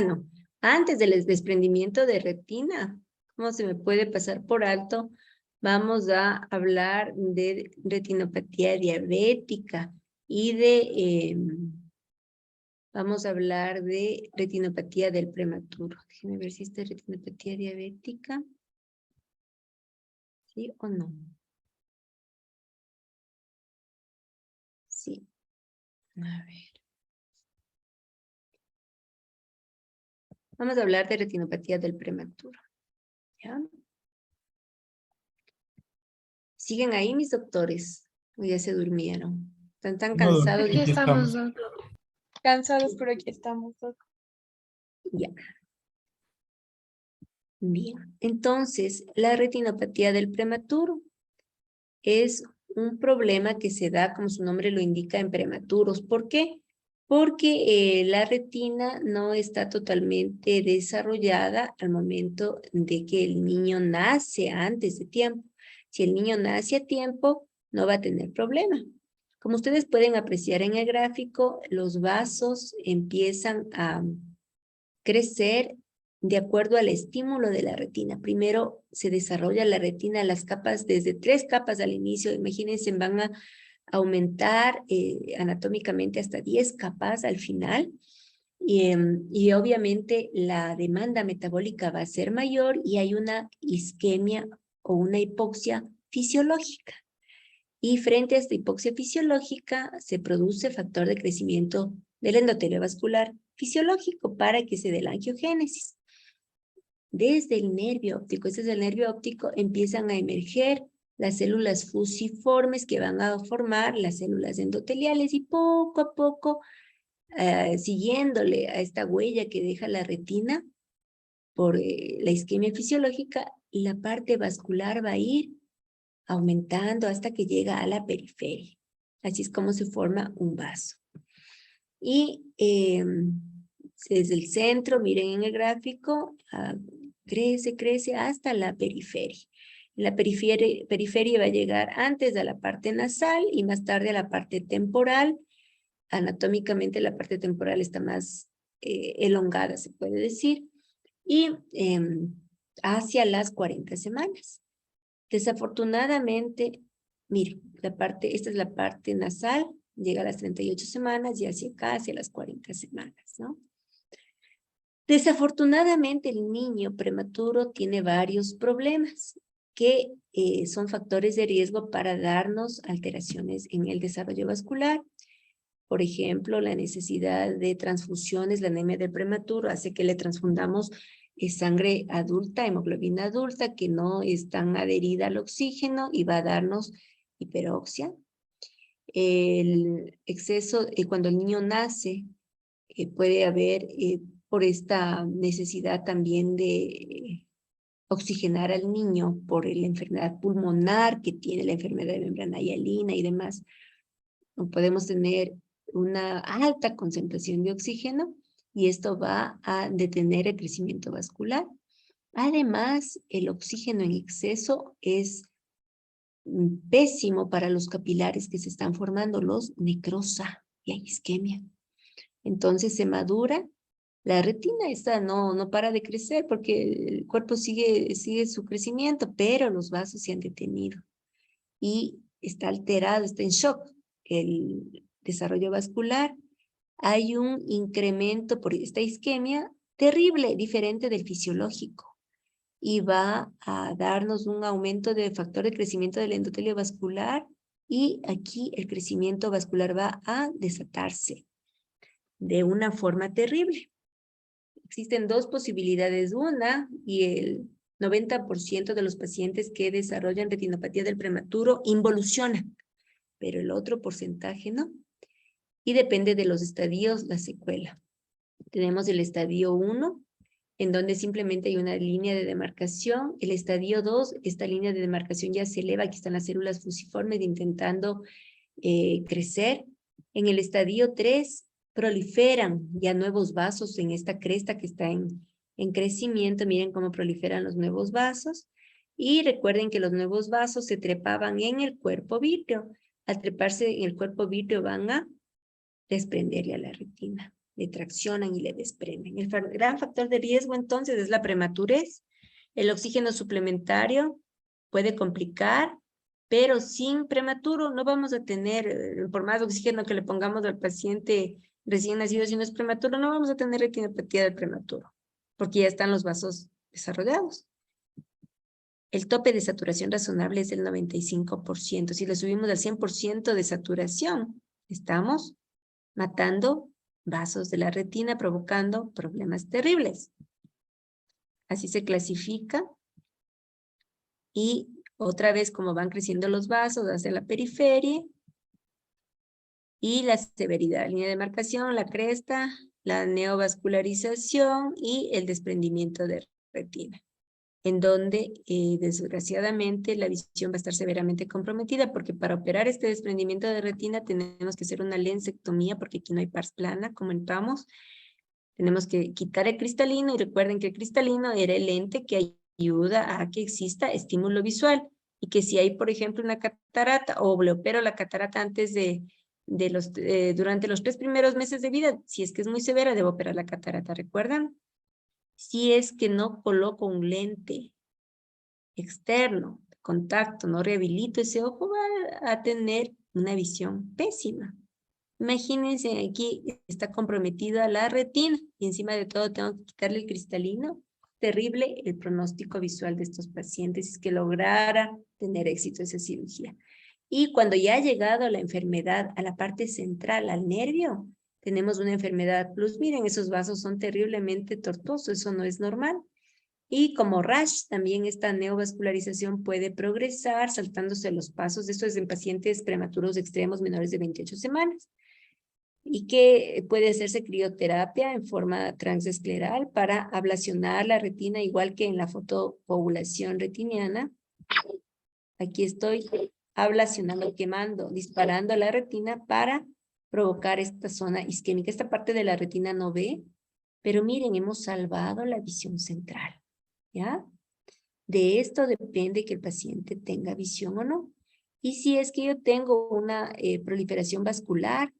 No. Antes del desprendimiento de retina, ¿cómo se me puede pasar por alto? Vamos a hablar de retinopatía diabética y vamos a hablar de retinopatía del prematuro. Déjenme ver si esta es retinopatía diabética. ¿Sí o no? Sí. A ver. Vamos a hablar de retinopatía del prematuro. ¿Ya? ¿Siguen ahí mis doctores? ¿O ya se durmieron? ¿Están tan cansados? Aquí estamos, Doc. Cansados, pero aquí estamos, Doc. Ya. Bien. Entonces, la retinopatía del prematuro es un problema que se da, como su nombre lo indica, en prematuros. ¿Por qué? Porque la retina no está totalmente desarrollada al momento de que el niño nace antes de tiempo. Si el niño nace a tiempo, no va a tener problema. Como ustedes pueden apreciar en el gráfico, los vasos empiezan a crecer de acuerdo al estímulo de la retina. Primero se desarrolla la retina, las capas, desde 3 capas al inicio, imagínense, van a aumentar anatómicamente hasta 10 capas al final. Y obviamente la demanda metabólica va a ser mayor y hay una isquemia o una hipoxia fisiológica. Y frente a esta hipoxia fisiológica se produce factor de crecimiento del endotelio vascular fisiológico para que se dé la angiogénesis. Desde el nervio óptico, este es el nervio óptico, empiezan a emerger las células fusiformes que van a formar las células endoteliales y poco a poco, siguiéndole a esta huella que deja la retina por la isquemia fisiológica, la parte vascular va a ir aumentando hasta que llega a la periferia. Así es como se forma un vaso. Y desde el centro, miren en el gráfico, crece hasta la periferia. La periferia va a llegar antes a la parte nasal y más tarde a la parte temporal. Anatómicamente la parte temporal está más elongada, se puede decir, y hacia las 40 semanas. Desafortunadamente, miren, esta es la parte nasal, llega a las 38 semanas y hacia acá, hacia las 40 semanas, ¿no? Desafortunadamente, el niño prematuro tiene varios problemas que son factores de riesgo para darnos alteraciones en el desarrollo vascular. Por ejemplo, la necesidad de transfusiones, la anemia del prematuro hace que le transfundamos sangre adulta, hemoglobina adulta, que no es tan adherida al oxígeno y va a darnos hiperoxia. El exceso, cuando el niño nace, puede haber por esta necesidad también de oxigenar al niño por la enfermedad pulmonar que tiene la enfermedad de membrana hialina y demás. Podemos tener una alta concentración de oxígeno y esto va a detener el crecimiento vascular. Además, el oxígeno en exceso es pésimo para los capilares que se están formando, los necrosa y hay isquemia. Entonces se madura, la retina esta no para de crecer porque el cuerpo sigue su crecimiento, pero los vasos se han detenido y está alterado, está en shock el desarrollo vascular. Hay un incremento por esta isquemia terrible, diferente del fisiológico, y va a darnos un aumento de factor de crecimiento del endotelio vascular y aquí el crecimiento vascular va a desatarse de una forma terrible. Existen dos posibilidades. Una, y el 90% de los pacientes que desarrollan retinopatía del prematuro involucionan. pero el otro porcentaje no. Y depende de los estadios, la secuela. Tenemos el estadio 1, en donde simplemente hay una línea de demarcación. El estadio 2, esta línea de demarcación ya se eleva, aquí están las células fusiformes intentando crecer. En el estadio 3 proliferan ya nuevos vasos en esta cresta que está en crecimiento. Miren cómo proliferan los nuevos vasos. Y recuerden que los nuevos vasos se trepaban en el cuerpo vítreo. Al treparse en el cuerpo vítreo van a desprenderle a la retina. Le traccionan y le desprenden. El gran factor de riesgo entonces es la prematurez. El oxígeno suplementario puede complicar, pero sin prematuro no vamos a tener, por más oxígeno que le pongamos al paciente recién nacido, si no es prematuro, no vamos a tener retinopatía del prematuro, porque ya están los vasos desarrollados. El tope de saturación razonable es del 95%. Si le subimos al 100% de saturación, estamos matando vasos de la retina, provocando problemas terribles. Así se clasifica. Y otra vez, como van creciendo los vasos hacia la periferia. Y la severidad, línea de marcación, la cresta, la neovascularización y el desprendimiento de retina, en donde desgraciadamente la visión va a estar severamente comprometida, porque para operar este desprendimiento de retina tenemos que hacer una lensectomía, porque aquí no hay pars plana, comentamos. Tenemos que quitar el cristalino, y recuerden que el cristalino era el lente que ayuda a que exista estímulo visual, y que si hay, por ejemplo, una catarata, o le opero la catarata antes durante los 3 primeros meses de vida, si es que es muy severa, debo operar la catarata, ¿recuerdan? Si es que no coloco un lente externo, contacto, no rehabilito ese ojo, va a tener una visión pésima. Imagínense, aquí está comprometida la retina y encima de todo tengo que quitarle el cristalino. Terrible el pronóstico visual de estos pacientes si es que lograra tener éxito esa cirugía. Y cuando ya ha llegado la enfermedad a la parte central, al nervio, tenemos una enfermedad plus. Miren, esos vasos son terriblemente tortuosos, eso no es normal. Y como rash, también esta neovascularización puede progresar saltándose los pasos. Esto es en pacientes prematuros extremos menores de 28 semanas. Y que puede hacerse crioterapia en forma transescleral para ablacionar la retina, igual que en la fotocoagulación retiniana. Aquí estoy ablacionando, quemando, disparando la retina para provocar esta zona isquémica. Esta parte de la retina no ve, pero miren, hemos salvado la visión central, ¿ya? De esto depende que el paciente tenga visión o no. Y si es que yo tengo una proliferación vascular,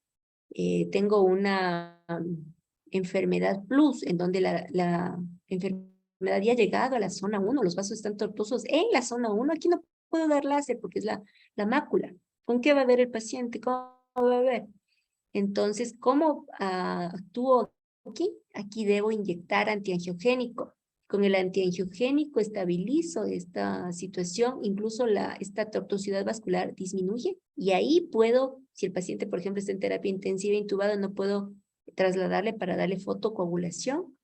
tengo una enfermedad plus, en donde la enfermedad ya ha llegado a la zona 1, los vasos están tortuosos en la zona 1, aquí no puedo dar láser porque es la mácula. ¿Con qué va a ver el paciente? ¿Cómo va a ver? Entonces, ¿cómo actúo aquí? Aquí debo inyectar antiangiogénico. Con el antiangiogénico estabilizo esta situación, incluso esta tortuosidad vascular disminuye, y ahí puedo, si el paciente, por ejemplo, está en terapia intensiva intubado, no puedo trasladarle para darle fotocoagulación,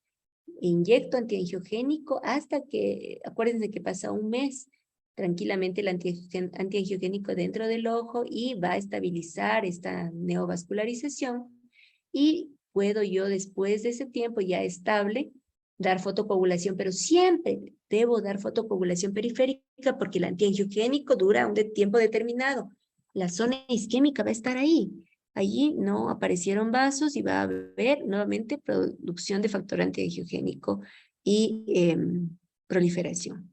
inyecto antiangiogénico hasta que, acuérdense que pasa un mes tranquilamente el antiangiogénico dentro del ojo y va a estabilizar esta neovascularización, y puedo yo después de ese tiempo ya estable dar fotocoagulación, pero siempre debo dar fotocoagulación periférica porque el antiangiogénico dura un tiempo determinado. La zona isquémica va a estar ahí. Allí no aparecieron vasos y va a haber nuevamente producción de factor antiangiogénico y proliferación.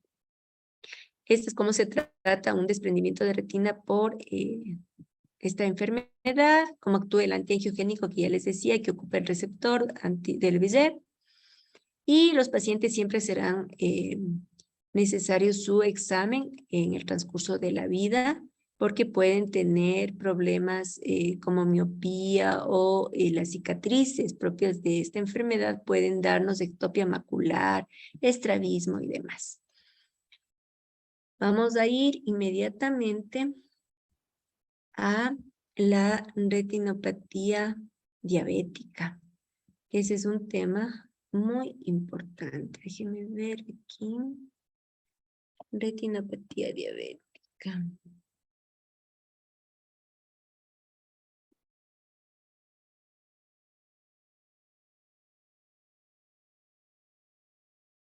Esto es cómo se trata un desprendimiento de retina por esta enfermedad, cómo actúa el antiangiogénico que ya les decía, que ocupa el receptor del VEGF. Y los pacientes siempre serán necesarios su examen en el transcurso de la vida, porque pueden tener problemas como miopía o las cicatrices propias de esta enfermedad pueden darnos ectopia macular, estrabismo y demás. Vamos a ir inmediatamente a la retinopatía diabética. Ese es un tema muy importante. Déjenme ver aquí. Retinopatía diabética.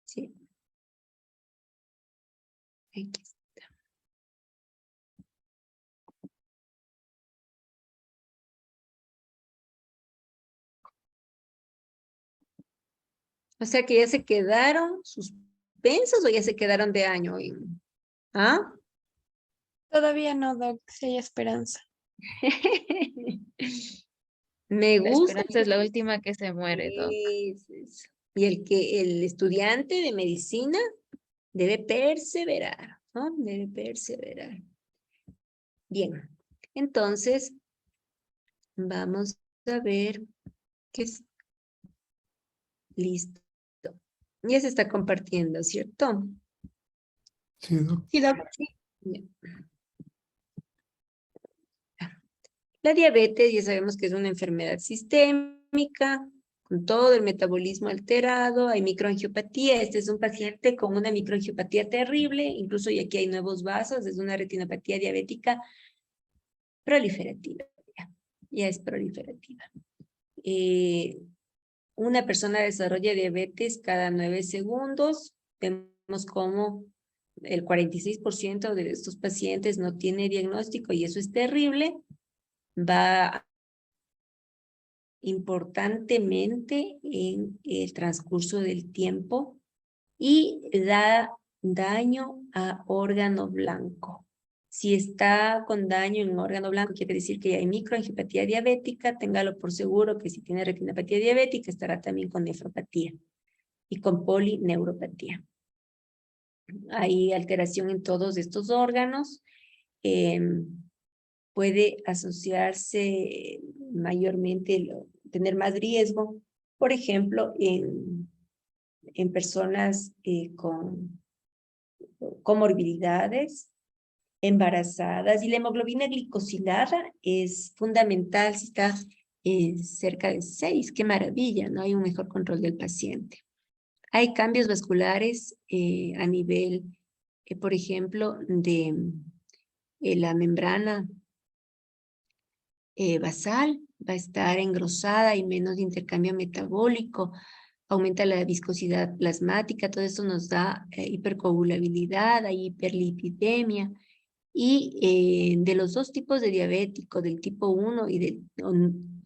Sí. Aquí está. O sea que ya se quedaron suspensos o ya se quedaron de año. ¿Ah? Todavía no, Doc, si hay esperanza. Me La gusta. esperanza es la última que se muere, Doc. Eso. Y el estudiante de medicina debe perseverar, ¿no? Debe perseverar. Bien, entonces vamos a ver qué es listo. Ya se está compartiendo, ¿cierto? Sí, Doc. Sí, Doc. Bien. La diabetes ya sabemos que es una enfermedad sistémica, con todo el metabolismo alterado, hay microangiopatía. Este es un paciente con una microangiopatía terrible, incluso y aquí hay nuevos vasos, es una retinopatía diabética proliferativa. Ya es proliferativa. Una persona desarrolla diabetes cada 9 segundos. Vemos como el 46% de estos pacientes no tiene diagnóstico y eso es terrible. Va importantemente en el transcurso del tiempo y da daño a órgano blanco. Si está con daño en órgano blanco, quiere decir que hay microangiopatía diabética. Téngalo por seguro que si tiene retinopatía diabética, estará también con nefropatía y con polineuropatía. Hay alteración en todos estos órganos. Puede asociarse mayormente, tener más riesgo, por ejemplo, en personas con comorbilidades, embarazadas, y la hemoglobina glicosilada es fundamental si está cerca de 6. ¡Qué maravilla! ¿No? Hay un mejor control del paciente. Hay cambios vasculares a nivel, por ejemplo, de la membrana basal, va a estar engrosada y menos intercambio metabólico, aumenta la viscosidad plasmática, todo eso nos da hipercoagulabilidad, hay hiperlipidemia. Y de los dos tipos de diabético, del tipo 1 y del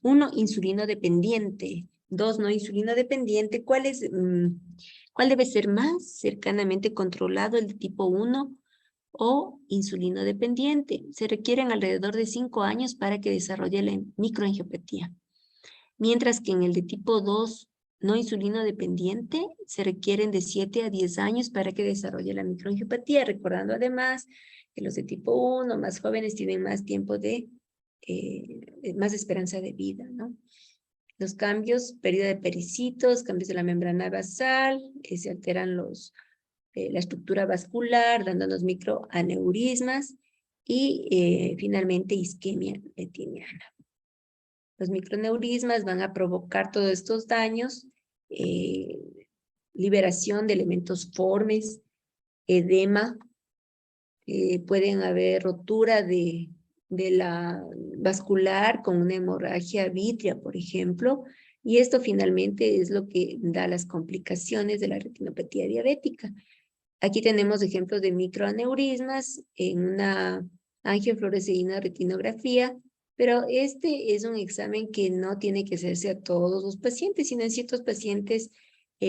1 insulino dependiente, 2 no insulino dependiente, ¿cuál debe ser más cercanamente controlado, el de tipo 1 o insulino dependiente? Se requieren alrededor de 5 años para que desarrolle la microangiopatía. Mientras que en el de tipo 2 no insulino dependiente se requieren de 7 a 10 años para que desarrolle la microangiopatía, recordando además que los de tipo 1 más jóvenes tienen más tiempo más esperanza de vida, ¿no? Los cambios, pérdida de pericitos, cambios de la membrana basal, se alteran la estructura vascular, dándonos microaneurismas y finalmente isquemia retiniana. Los microaneurismas van a provocar todos estos daños, liberación de elementos formes, edema, pueden haber rotura de la vascular con una hemorragia vítrea, por ejemplo, y esto finalmente es lo que da las complicaciones de la retinopatía diabética. Aquí tenemos ejemplos de microaneurismas en una angiofluoresceína retinografía, pero este es un examen que no tiene que hacerse a todos los pacientes, sino en ciertos pacientes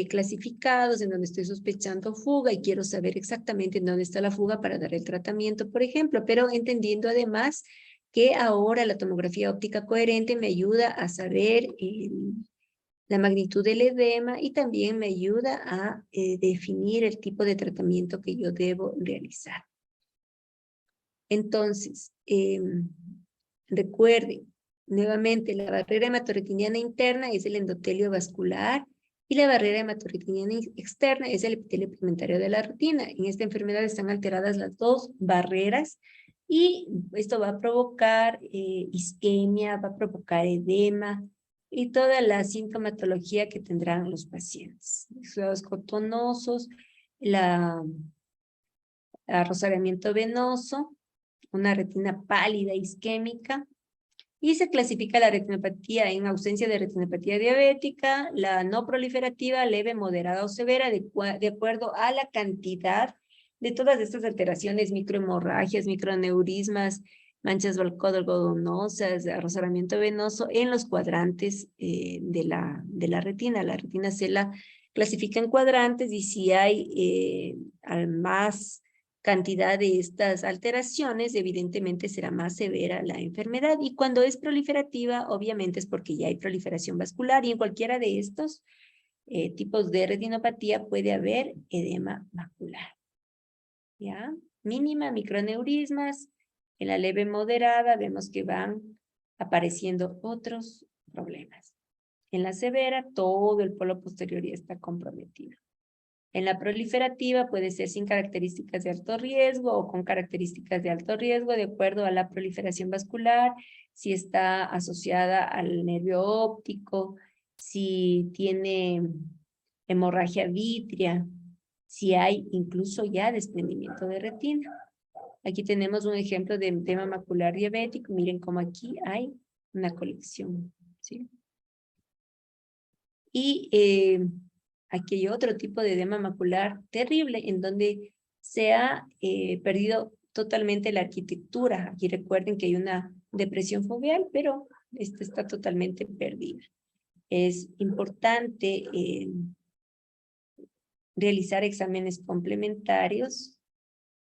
clasificados, en donde estoy sospechando fuga y quiero saber exactamente en dónde está la fuga para dar el tratamiento, por ejemplo, pero entendiendo además que ahora la tomografía óptica coherente me ayuda a saber la magnitud del edema y también me ayuda a definir el tipo de tratamiento que yo debo realizar. Entonces, recuerden, nuevamente, la barrera hematorretiniana interna es el endotelio vascular y la barrera hematorretiniana externa es el epitelio pigmentario de la retina. En esta enfermedad están alteradas las dos barreras y esto va a provocar isquemia, va a provocar edema y toda la sintomatología que tendrán los pacientes. Exudados cotonosos, arrozamiento venoso, una retina pálida isquémica, Y se clasifica la retinopatía en ausencia de retinopatía diabética, la no proliferativa, leve, moderada o severa, de acuerdo a la cantidad de todas estas alteraciones, microhemorragias, microaneurismas, manchas algodonosas, arrasoramiento venoso en los cuadrantes de la retina. La retina se la clasifica en cuadrantes y si hay más cantidad de estas alteraciones, evidentemente será más severa la enfermedad. Y cuando es proliferativa, obviamente es porque ya hay proliferación vascular y en cualquiera de estos tipos de retinopatía puede haber edema macular. ¿Ya? Mínima, microaneurismas. En la leve moderada vemos que van apareciendo otros problemas. En la severa, todo el polo posterior ya está comprometido. En la proliferativa puede ser sin características de alto riesgo o con características de alto riesgo de acuerdo a la proliferación vascular, si está asociada al nervio óptico, si tiene hemorragia vítrea, si hay incluso ya desprendimiento de retina. Aquí tenemos un ejemplo de edema macular diabético. Miren cómo aquí hay una colección, ¿sí? Y aquí hay otro tipo de edema macular terrible en donde se ha perdido totalmente la arquitectura. Aquí recuerden que hay una depresión foveal, pero esta está totalmente perdida. Es importante realizar exámenes complementarios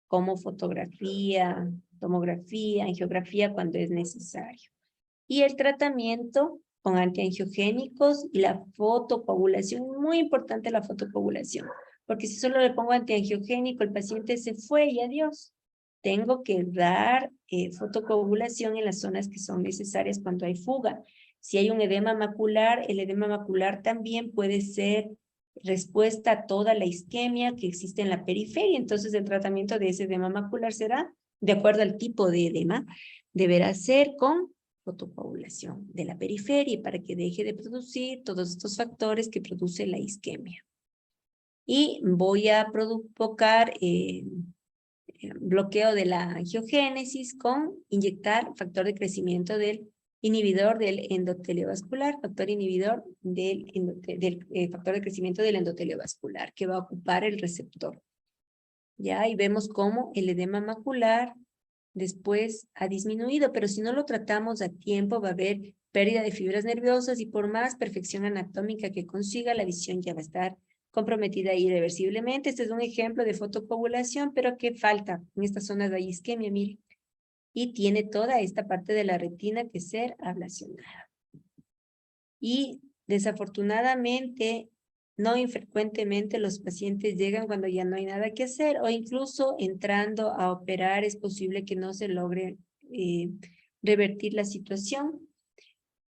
como fotografía, tomografía, angiografía cuando es necesario. Y el tratamiento con antiangiogénicos y la fotocoagulación, muy importante la fotocoagulación, porque si solo le pongo antiangiogénico, el paciente se fue y adiós. Tengo que dar fotocoagulación en las zonas que son necesarias cuando hay fuga. Si hay un edema macular, el edema macular también puede ser respuesta a toda la isquemia que existe en la periferia. Entonces el tratamiento de ese edema macular será, de acuerdo al tipo de edema, deberá ser con fotocoagulación de la periferia para que deje de producir todos estos factores que produce la isquemia. Y voy a provocar bloqueo de la angiogénesis con inyectar factor de crecimiento del inhibidor del endotelio vascular, factor inhibidor del factor de crecimiento del endotelio vascular, que va a ocupar el receptor. Ya, y vemos cómo el edema macular después ha disminuido, pero si no lo tratamos a tiempo va a haber pérdida de fibras nerviosas y por más perfección anatómica que consiga, la visión ya va a estar comprometida irreversiblemente. Este es un ejemplo de fotocoagulación, pero ¿qué falta? En esta zona de isquemia, miren. Y tiene toda esta parte de la retina que ser ablacionada. Y desafortunadamente, no infrecuentemente los pacientes llegan cuando ya no hay nada que hacer o incluso entrando a operar es posible que no se logre revertir la situación.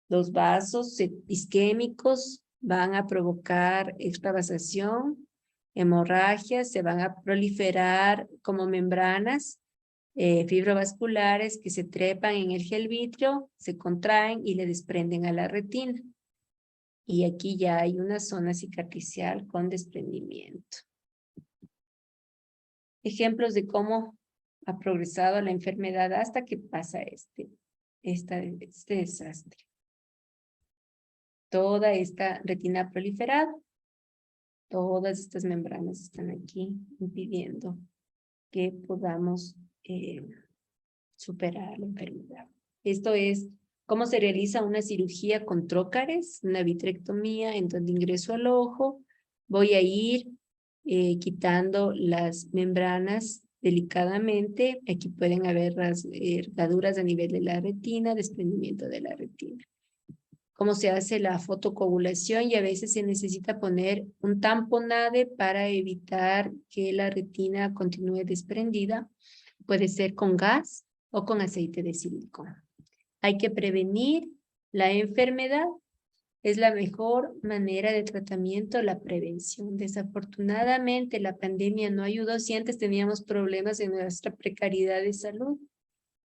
Los vasos isquémicos van a provocar extravasación, hemorragias, se van a proliferar como membranas fibrovasculares que se trepan en el gel vítreo, se contraen y le desprenden a la retina. Y aquí ya hay una zona cicatricial con desprendimiento. Ejemplos de cómo ha progresado la enfermedad hasta que pasa este desastre. Toda esta retina proliferada, todas estas membranas están aquí impidiendo que podamos superar la enfermedad. Esto es cómo se realiza una cirugía con trócares, una vitrectomía en donde ingreso al ojo, voy a ir quitando las membranas delicadamente. Aquí pueden haber rasgaduras a nivel de la retina, desprendimiento de la retina. Cómo se hace la fotocoagulación y a veces se necesita poner un tamponade para evitar que la retina continúe desprendida. Puede ser con gas o con aceite de silicona. Hay que prevenir la enfermedad. Es la mejor manera de tratamiento, la prevención. Desafortunadamente, la pandemia no ayudó. Si antes teníamos problemas en nuestra precariedad de salud,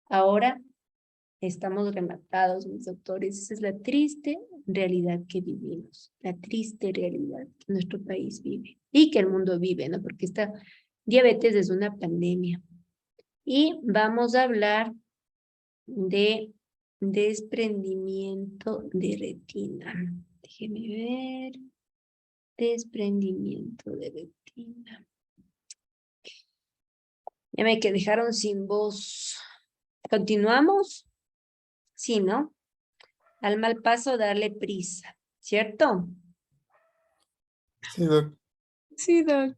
ahora estamos rematados, mis doctores. Esa es la triste realidad que vivimos, la triste realidad que nuestro país vive y que el mundo vive, ¿no? Porque esta diabetes es una pandemia. Y vamos a hablar de desprendimiento de retina. Déjeme ver. Desprendimiento de retina. Ya me que dejaron sin voz. ¿Continuamos? Sí, ¿no? Al mal paso darle prisa, ¿cierto? Sí, Doc. Sí, Doc.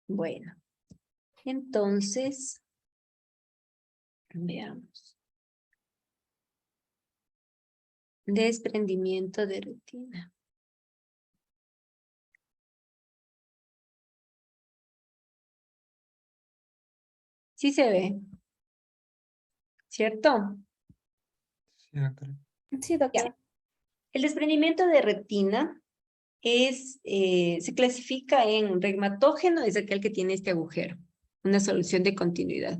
Bueno, entonces, veamos. Desprendimiento de retina. Sí se ve, ¿cierto? Sí, doctor. Sí, doctora. Ya. El desprendimiento de retina se clasifica en regmatógeno, es aquel que tiene este agujero, una solución de continuidad.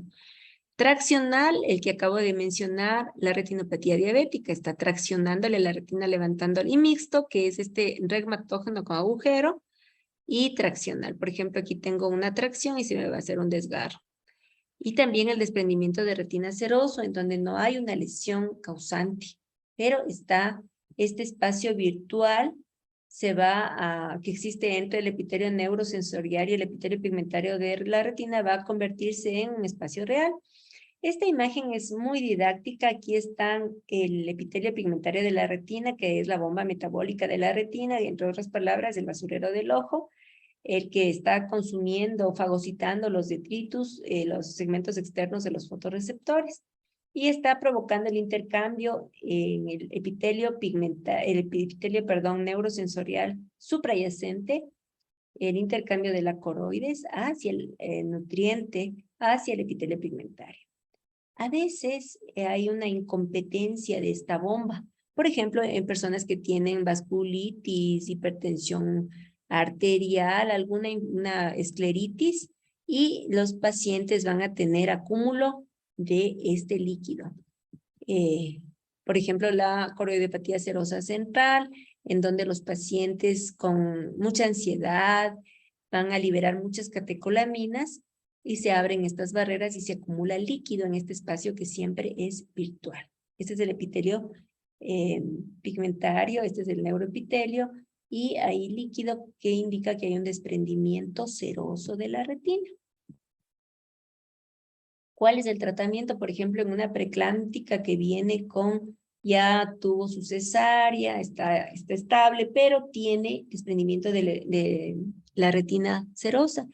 Traccional, el que acabo de mencionar, la retinopatía diabética, está traccionándole la retina, levantándole, y mixto, que es este regmatógeno con agujero, y traccional. Por ejemplo, aquí tengo una tracción y se me va a hacer un desgarro. Y también el desprendimiento de retina seroso, en donde no hay una lesión causante, pero está este espacio virtual que existe entre el epitelio neurosensorial y el epitelio pigmentario de la retina, va a convertirse en un espacio real. Esta imagen es muy didáctica. Aquí están el epitelio pigmentario de la retina, que es la bomba metabólica de la retina, y entre otras palabras, el basurero del ojo, el que está consumiendo, fagocitando los detritus, los segmentos externos de los fotorreceptores, y está provocando el intercambio en el epitelio neurosensorial suprayacente, el intercambio de la coroides hacia el nutriente, hacia el epitelio pigmentario. A veces hay una incompetencia de esta bomba. Por ejemplo, en personas que tienen vasculitis, hipertensión arterial, una escleritis, y los pacientes van a tener acúmulo de este líquido. Por ejemplo, la coroidopatía serosa central, en donde los pacientes con mucha ansiedad van a liberar muchas catecolaminas y se abren estas barreras y se acumula líquido en este espacio que siempre es virtual. Este es el epitelio pigmentario, este es el neuroepitelio, y hay líquido que indica que hay un desprendimiento seroso de la retina. ¿Cuál es el tratamiento? Por ejemplo, en una preclántica que viene ya tuvo su cesárea, está estable, pero tiene desprendimiento de la retina serosa.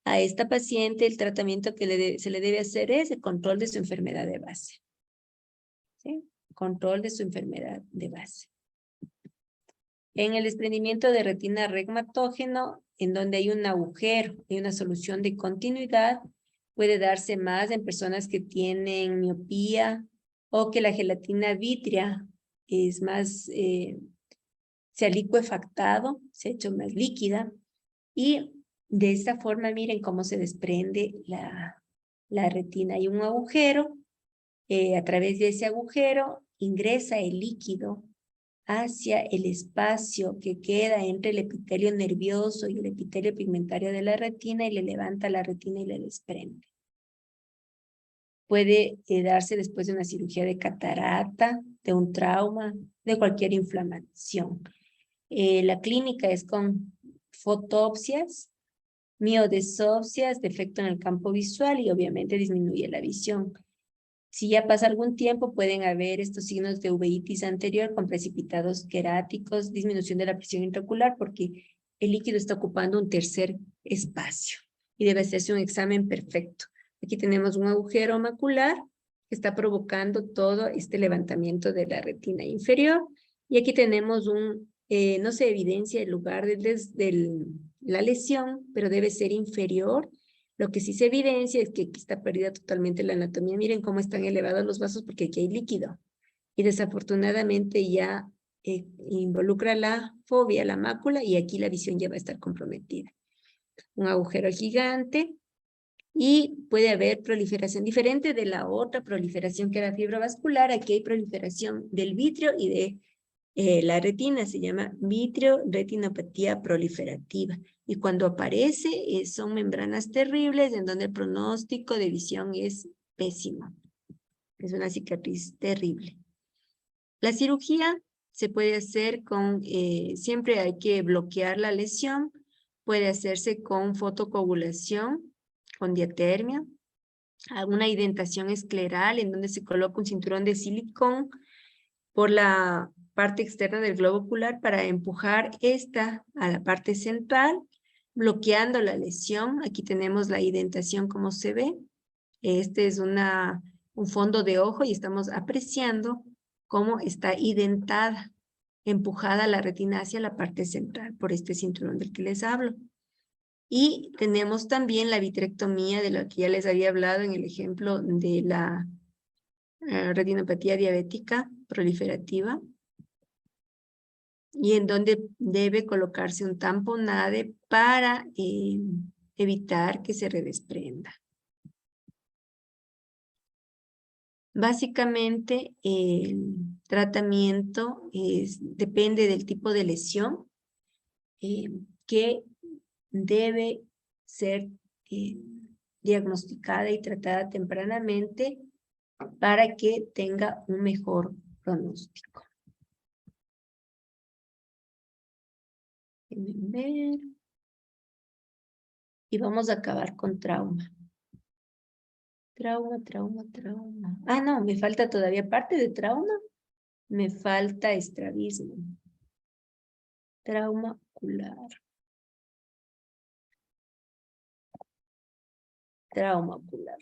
A esta paciente el tratamiento que se le debe hacer es el control de su enfermedad de base. ¿Sí? Control de su enfermedad de base. En el desprendimiento de retina regmatógeno, en donde hay un agujero, hay una solución de continuidad, puede darse más en personas que tienen miopía o que la gelatina vítrea es más, se ha licuefactado, se ha hecho más líquida, y de esta forma miren cómo se desprende la retina. Hay un agujero, a través de ese agujero ingresa el líquido hacia el espacio que queda entre el epitelio nervioso y el epitelio pigmentario de la retina y le levanta la retina y le desprende. Puede darse después de una cirugía de catarata, de un trauma, de cualquier inflamación. La clínica es con fotopsias, miodesopsias, defecto en el campo visual y obviamente disminuye la visión. Si ya pasa algún tiempo, pueden haber estos signos de uveitis anterior con precipitados queráticos, disminución de la presión intraocular porque el líquido está ocupando un tercer espacio y debe hacerse un examen perfecto. Aquí tenemos un agujero macular que está provocando todo este levantamiento de la retina inferior y aquí tenemos no se evidencia el lugar de la lesión, pero debe ser inferior. Lo que sí se evidencia es que aquí está perdida totalmente la anatomía. Miren cómo están elevados los vasos porque aquí hay líquido. Y desafortunadamente ya involucra la fobia, la mácula, y aquí la visión ya va a estar comprometida. Un agujero gigante y puede haber proliferación diferente de la otra proliferación que era fibrovascular. Aquí hay proliferación del vitrio y de la retina, se llama vitreoretinopatía proliferativa. Y cuando aparece, son membranas terribles en donde el pronóstico de visión es pésimo. Es una cicatriz terrible. La cirugía se puede hacer con, siempre hay que bloquear la lesión, puede hacerse con fotocoagulación, con diatermia, alguna indentación escleral en donde se coloca un cinturón de silicón por la parte externa del globo ocular para empujar esta a la parte central, bloqueando la lesión. Aquí tenemos la indentación como se ve. Este es un fondo de ojo y estamos apreciando cómo está indentada, empujada la retina hacia la parte central por este cinturón del que les hablo. Y tenemos también la vitrectomía de la que ya les había hablado en el ejemplo de la retinopatía diabética proliferativa, y en donde debe colocarse un tamponade para evitar que se redesprenda. Básicamente, el tratamiento depende del tipo de lesión que debe ser diagnosticada y tratada tempranamente para que tenga un mejor pronóstico. Déjenme ver. Y vamos a acabar con trauma. Trauma. Ah, no, me falta todavía parte de trauma. Me falta estrabismo. Trauma ocular. Trauma ocular.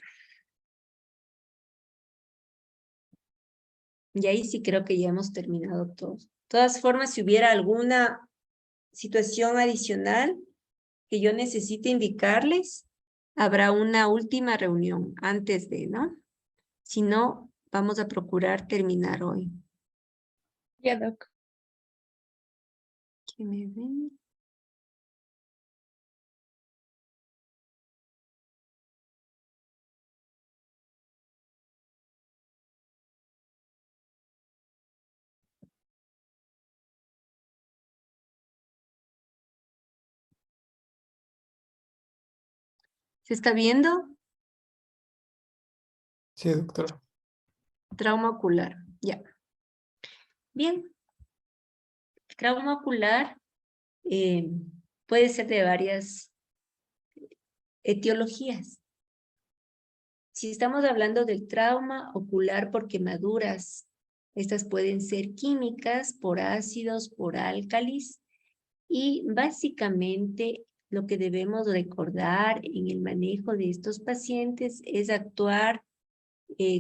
Y ahí sí creo que ya hemos terminado todo. De todas formas, si hubiera alguna situación adicional que yo necesite indicarles, habrá una última reunión antes de, ¿no? Si no, vamos a procurar terminar hoy. Ya, Doc. ¿Qué me ven? ¿Se está viendo? Sí, doctora. Trauma ocular, ya. Bien. El trauma ocular puede ser de varias etiologías. Si estamos hablando del trauma ocular por quemaduras, estas pueden ser químicas, por ácidos, por álcalis, y básicamente lo que debemos recordar en el manejo de estos pacientes es actuar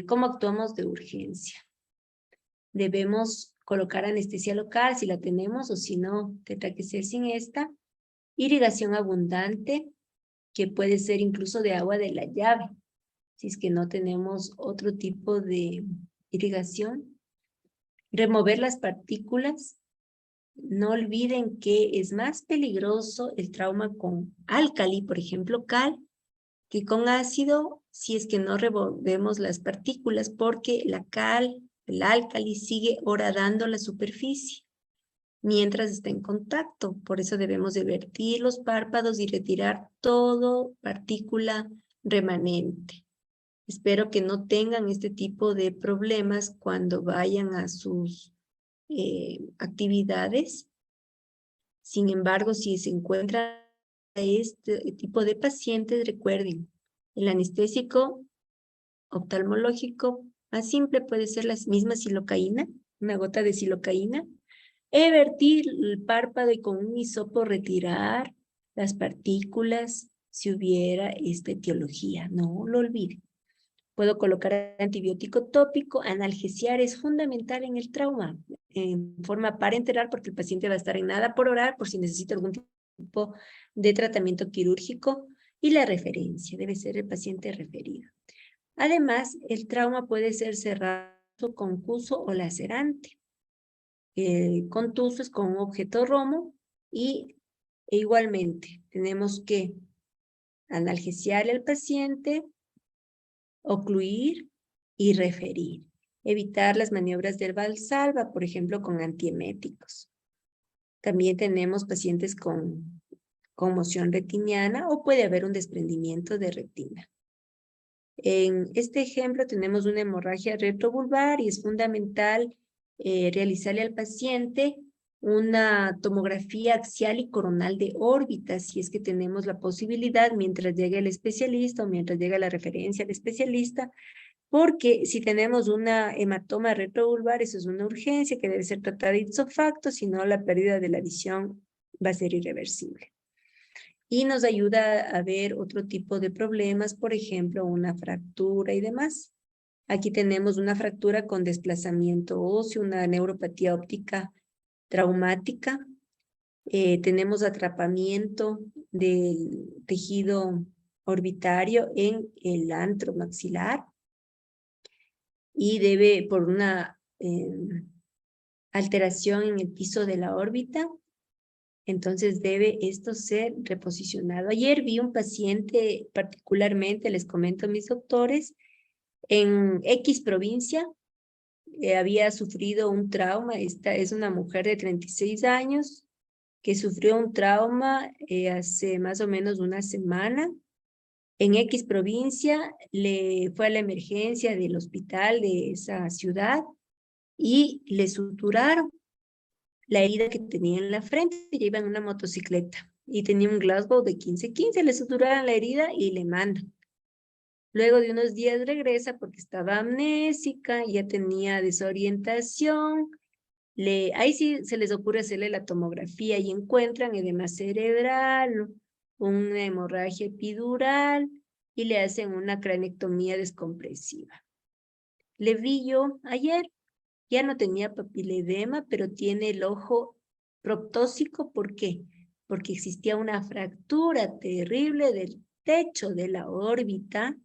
como actuamos de urgencia. Debemos colocar anestesia local si la tenemos, o si no, tendrá que ser sin esta. Irrigación abundante, que puede ser incluso de agua de la llave, si es que no tenemos otro tipo de irrigación. Remover las partículas. No olviden que es más peligroso el trauma con álcali, por ejemplo, cal, que con ácido, si es que no removemos las partículas, porque la cal, el álcali, sigue horadando la superficie mientras está en contacto. Por eso debemos de vertir los párpados y retirar todo partícula remanente. Espero que no tengan este tipo de problemas cuando vayan a sus actividades. Sin embargo, si se encuentra este tipo de pacientes, recuerden, el anestésico oftalmológico más simple puede ser la misma silocaína, una gota de silocaína, vertir el párpado y con un hisopo retirar las partículas si hubiera esta etiología. No lo olviden. Puedo colocar antibiótico tópico, analgesiar es fundamental en el trauma, en forma parenteral, porque el paciente va a estar en nada por orar por si necesita algún tipo de tratamiento quirúrgico, y la referencia, debe ser el paciente referido. Además, el trauma puede ser cerrado, contuso o lacerante. Contuso es con un objeto romo y igualmente tenemos que analgesiar al paciente, ocluir y referir. Evitar las maniobras del valsalva, por ejemplo, con antieméticos. También tenemos pacientes con conmoción retiniana o puede haber un desprendimiento de retina. En este ejemplo tenemos una hemorragia retrovulvar y es fundamental realizarle al paciente una tomografía axial y coronal de órbita, si es que tenemos la posibilidad, mientras llegue el especialista o mientras llega la referencia al especialista, porque si tenemos una hematoma retrovulvar, eso es una urgencia que debe ser tratada ipso facto, si no la pérdida de la visión va a ser irreversible. Y nos ayuda a ver otro tipo de problemas, por ejemplo, una fractura y demás. Aquí tenemos una fractura con desplazamiento óseo, una neuropatía óptica traumática. Tenemos atrapamiento del tejido orbitario en el antro maxilar y debe, por una alteración en el piso de la órbita, entonces debe esto ser reposicionado. Ayer vi un paciente, particularmente, les comento a mis doctores, en X provincia, había sufrido un trauma. Esta es una mujer de 36 años que sufrió un trauma hace más o menos una semana. En X provincia le fue a la emergencia del hospital de esa ciudad y le suturaron la herida que tenía en la frente. Iba en una motocicleta y tenía un Glasgow de 15-15, le suturaron la herida y le mandan. Luego de unos días regresa porque estaba amnésica, ya tenía desorientación. Ahí sí se les ocurre hacerle la tomografía y encuentran edema cerebral, una hemorragia epidural y le hacen una cranectomía descompresiva. Le vi yo ayer, ya no tenía papiledema, pero tiene el ojo proptósico. ¿Por qué? Porque existía una fractura terrible del techo de la órbita,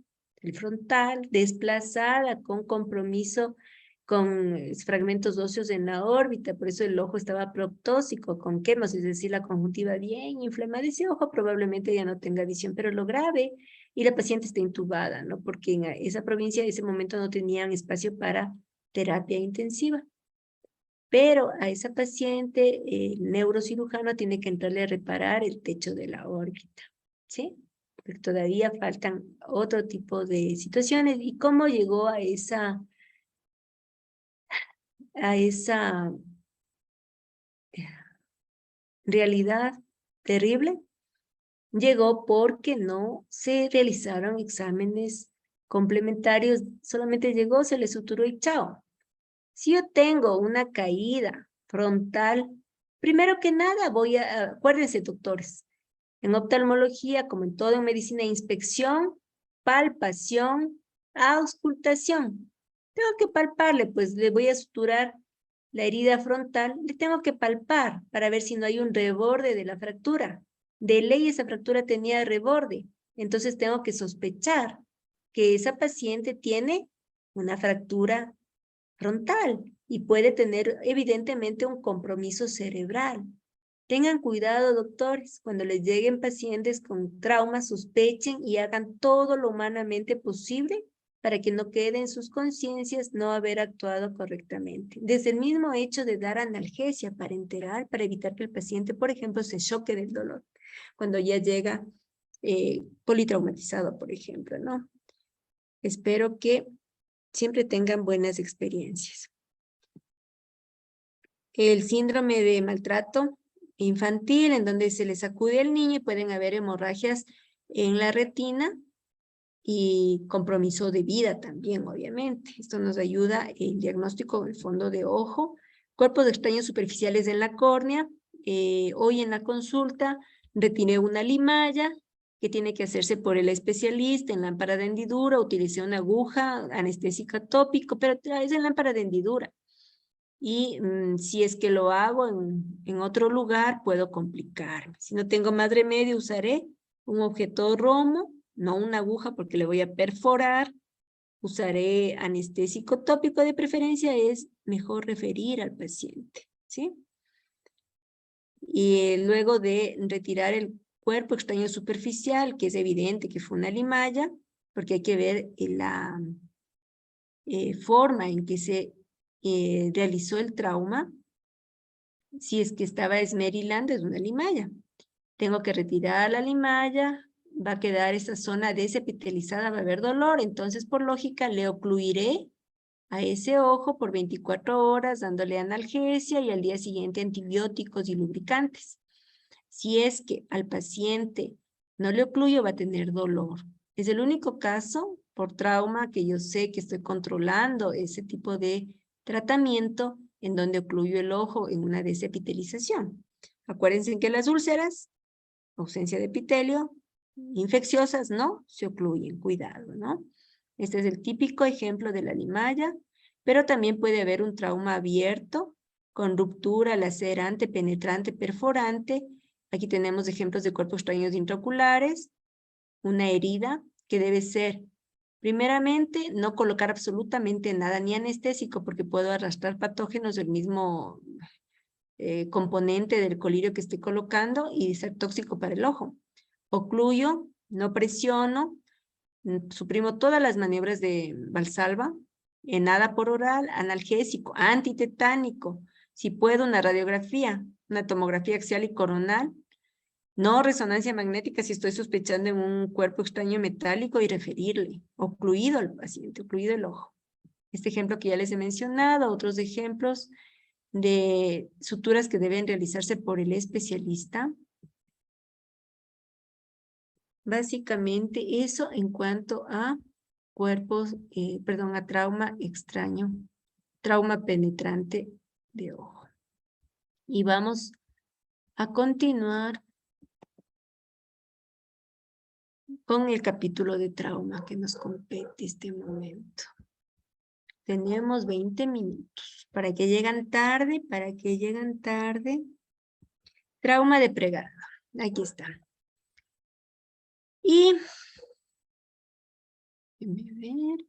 el frontal, desplazada con compromiso con fragmentos óseos en la órbita, por eso el ojo estaba proptósico, con quemos, es decir, la conjuntiva bien inflamada. Ese ojo probablemente ya no tenga visión, pero lo grave, y la paciente está intubada, ¿no? Porque en esa provincia en ese momento no tenían espacio para terapia intensiva. Pero a esa paciente, el neurocirujano tiene que entrarle a reparar el techo de la órbita, ¿sí? Porque todavía faltan otro tipo de situaciones. ¿Y cómo llegó a esa realidad terrible? Llegó porque no se realizaron exámenes complementarios, solamente llegó, se le suturó y chao. Si yo tengo una caída frontal, primero que nada acuérdense, doctores, en oftalmología, como en todo en medicina, inspección, palpación, auscultación. Tengo que palparle, pues le voy a suturar la herida frontal, le tengo que palpar para ver si no hay un reborde de la fractura. De ley esa fractura tenía reborde, entonces tengo que sospechar que esa paciente tiene una fractura frontal y puede tener evidentemente un compromiso cerebral. Tengan cuidado, doctores, cuando les lleguen pacientes con traumas, sospechen y hagan todo lo humanamente posible para que no quede en sus conciencias no haber actuado correctamente. Desde el mismo hecho de dar analgesia parenteral para evitar que el paciente, por ejemplo, se choque del dolor cuando ya llega politraumatizado, por ejemplo, ¿no? Espero que siempre tengan buenas experiencias. El síndrome de maltrato infantil, en donde se le sacude al niño y pueden haber hemorragias en la retina y compromiso de vida también, obviamente. Esto nos ayuda el diagnóstico del fondo de ojo, cuerpos extraños superficiales en la córnea. Hoy en la consulta retiré una limalla que tiene que hacerse por el especialista en lámpara de hendidura. Utilicé una aguja anestésica tópico, pero es en lámpara de hendidura. Y si es que lo hago en otro lugar, puedo complicarme. Si no tengo más remedio, usaré un objeto romo, no una aguja porque le voy a perforar. Usaré anestésico tópico, de preferencia es mejor referir al paciente, ¿sí? Y luego de retirar el cuerpo extraño superficial, que es evidente que fue una limalla, porque hay que ver la forma en que se realizó el trauma. Si es que estaba esmerilando, es una limalla. Tengo que retirar la limalla, va a quedar esa zona desepitelizada, va a haber dolor, entonces por lógica le ocluiré a ese ojo por 24 horas dándole analgesia y al día siguiente antibióticos y lubricantes. Si es que al paciente no le ocluyo, va a tener dolor. Es el único caso por trauma que yo sé que estoy controlando ese tipo de tratamiento en donde ocluyo el ojo en una desepitelización. Acuérdense que las úlceras, ausencia de epitelio, infecciosas, no se ocluyen, cuidado, ¿no? Este es el típico ejemplo de la limalla, pero también puede haber un trauma abierto con ruptura lacerante, penetrante, perforante. Aquí tenemos ejemplos de cuerpos extraños intraoculares, una herida que debe ser, primeramente, no colocar absolutamente nada, ni anestésico, porque puedo arrastrar patógenos del mismo componente del colirio que estoy colocando y ser tóxico para el ojo. Ocluyo, no presiono, suprimo todas las maniobras de Valsalva, nada por oral, analgésico, antitetánico, si puedo una radiografía, una tomografía axial y coronal, no resonancia magnética si estoy sospechando en un cuerpo extraño metálico y referirle, ocluido al paciente, ocluido el ojo. Este ejemplo que ya les he mencionado, otros ejemplos de suturas que deben realizarse por el especialista. Básicamente eso en cuanto a cuerpos, a trauma extraño, trauma penetrante de ojo. Y vamos a continuar con el capítulo de trauma que nos compete este momento. Tenemos 20 minutos. Para que llegan tarde, Trauma de pregada. Aquí está. Y, déjenme ver.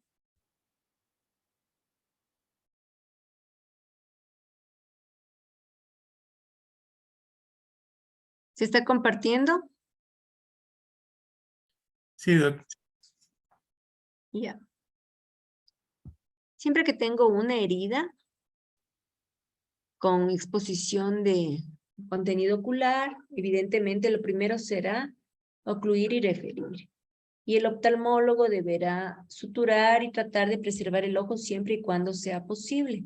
¿Se está compartiendo? Sí, doc. Ya. Siempre que tengo una herida con exposición de contenido ocular, evidentemente lo primero será ocluir y referir. Y el oftalmólogo deberá suturar y tratar de preservar el ojo siempre y cuando sea posible.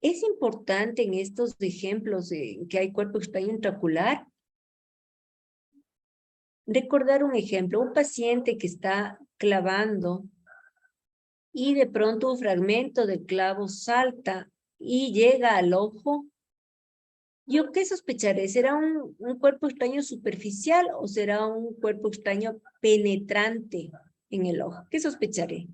Es importante en estos ejemplos de que hay cuerpo extraño intraocular recordar un ejemplo, un paciente que está clavando y de pronto un fragmento del clavo salta y llega al ojo. ¿Yo qué sospecharé? ¿Será un cuerpo extraño superficial o será un cuerpo extraño penetrante en el ojo? ¿Qué sospecharé?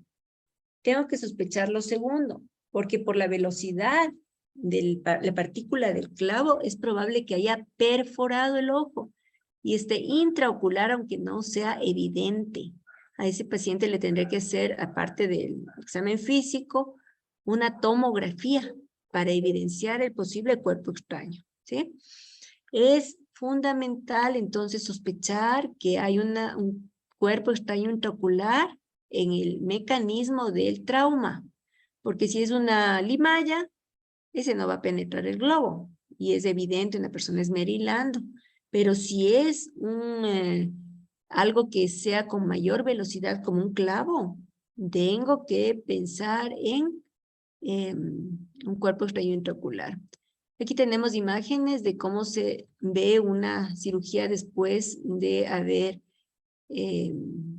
Tengo que sospechar lo segundo, porque por la velocidad de la partícula del clavo es probable que haya perforado el ojo y esté intraocular, aunque no sea evidente. A ese paciente le tendré que hacer, aparte del examen físico, una tomografía para evidenciar el posible cuerpo extraño, ¿sí? Es fundamental entonces sospechar que hay un cuerpo extraño intraocular en el mecanismo del trauma, porque si es una limalla, ese no va a penetrar el globo, y es evidente, una persona esmerilando, pero si es algo que sea con mayor velocidad como un clavo, tengo que pensar en un cuerpo extraño intraocular. Aquí tenemos imágenes de cómo se ve una cirugía después de haber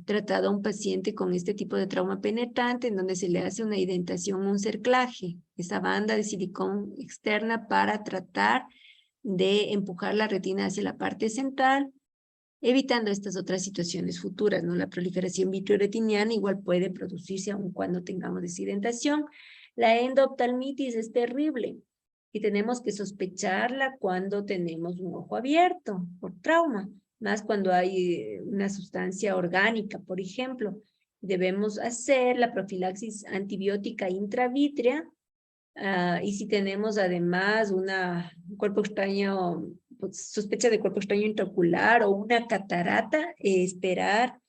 tratado a un paciente con este tipo de trauma penetrante, en donde se le hace una indentación, un cerclaje, esa banda de silicón externa para tratar de empujar la retina hacia la parte central, evitando estas otras situaciones futuras, ¿no? La proliferación vitreoretiniana igual puede producirse aun cuando tengamos desidentación. La endoftalmitis es terrible y tenemos que sospecharla cuando tenemos un ojo abierto por trauma, más cuando hay una sustancia orgánica, por ejemplo. Debemos hacer la profilaxis antibiótica intravítrea y si tenemos además un cuerpo extraño, pues, sospecha de cuerpo extraño intraocular o una catarata, esperar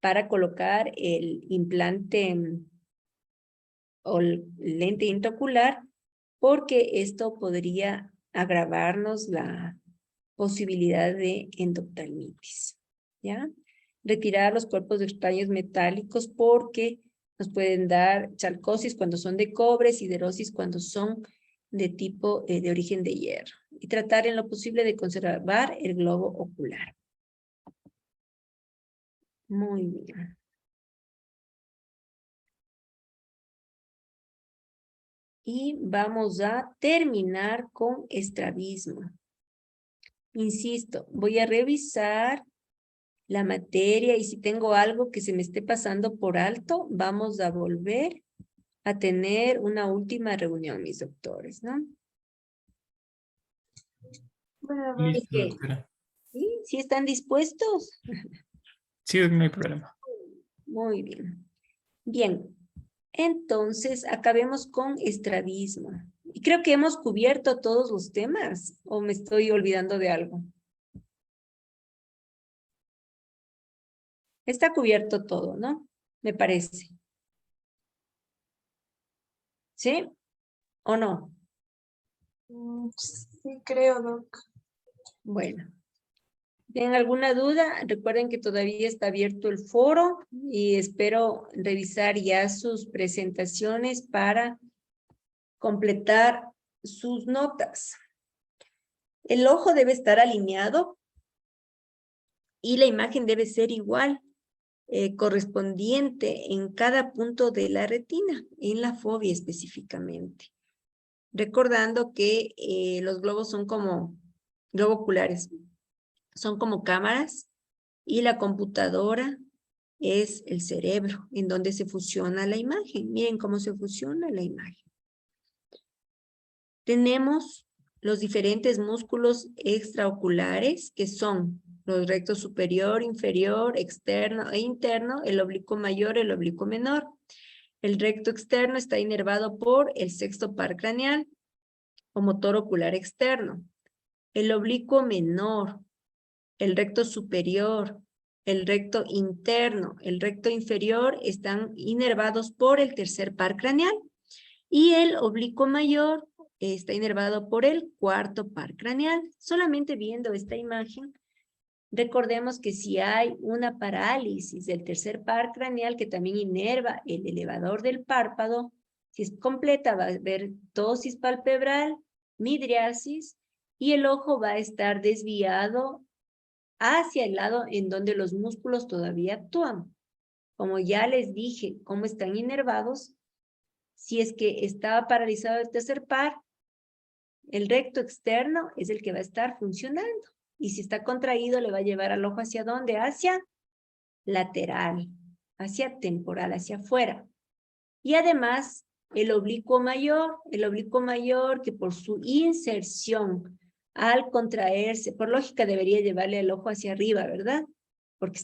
para colocar el implante o el lente intraocular, porque esto podría agravarnos la posibilidad de endoftalmitis, ¿ya? Retirar los cuerpos extraños metálicos porque Nos pueden dar chalcosis cuando son de cobre, siderosis cuando son de tipo de origen de hierro. Y tratar en lo posible de conservar el globo ocular. Muy bien. Y vamos a terminar con estrabismo. Insisto, voy a revisar la materia y si tengo algo que se me esté pasando por alto, vamos a volver a tener una última reunión, mis doctores, ¿no? Así Listo, que, doctora. ¿sí? ¿Sí están dispuestos? Sí, no hay problema. Muy bien. Bien, entonces acabemos con estrabismo. Y creo que hemos cubierto todos los temas, o me estoy olvidando de algo. Está cubierto todo, ¿no? Me parece. ¿Sí? ¿O no? Sí, creo, Doc. Bueno. ¿Tienen alguna duda? Recuerden que todavía está abierto el foro y espero revisar ya sus presentaciones para completar sus notas. El ojo debe estar alineado y la imagen debe ser igual, correspondiente en cada punto de la retina, en la fobia específicamente. Recordando que los globos son como, globos oculares, son como cámaras y la computadora es el cerebro en donde se fusiona la imagen. Miren cómo se fusiona la imagen. Tenemos los diferentes músculos extraoculares que son los rectos superior, inferior, externo e interno, el oblicuo mayor, el oblicuo menor. El recto externo está inervado por el sexto par craneal o motor ocular externo. El oblicuo menor, el recto superior, el recto interno, el recto inferior están inervados por el tercer par craneal y el oblicuo mayor está inervado por el cuarto par craneal. Solamente viendo esta imagen, recordemos que si hay una parálisis del tercer par craneal que también inerva el elevador del párpado, si es completa va a haber ptosis palpebral, midriasis y el ojo va a estar desviado hacia el lado en donde los músculos todavía actúan. Como ya les dije, cómo están inervados, si es que estaba paralizado el tercer par, el recto externo es el que va a estar funcionando. Y si está contraído, le va a llevar al ojo hacia dónde? Hacia lateral, hacia temporal, hacia afuera. Y además, el oblicuo mayor que por su inserción al contraerse, por lógica debería llevarle el ojo hacia arriba, ¿verdad? Porque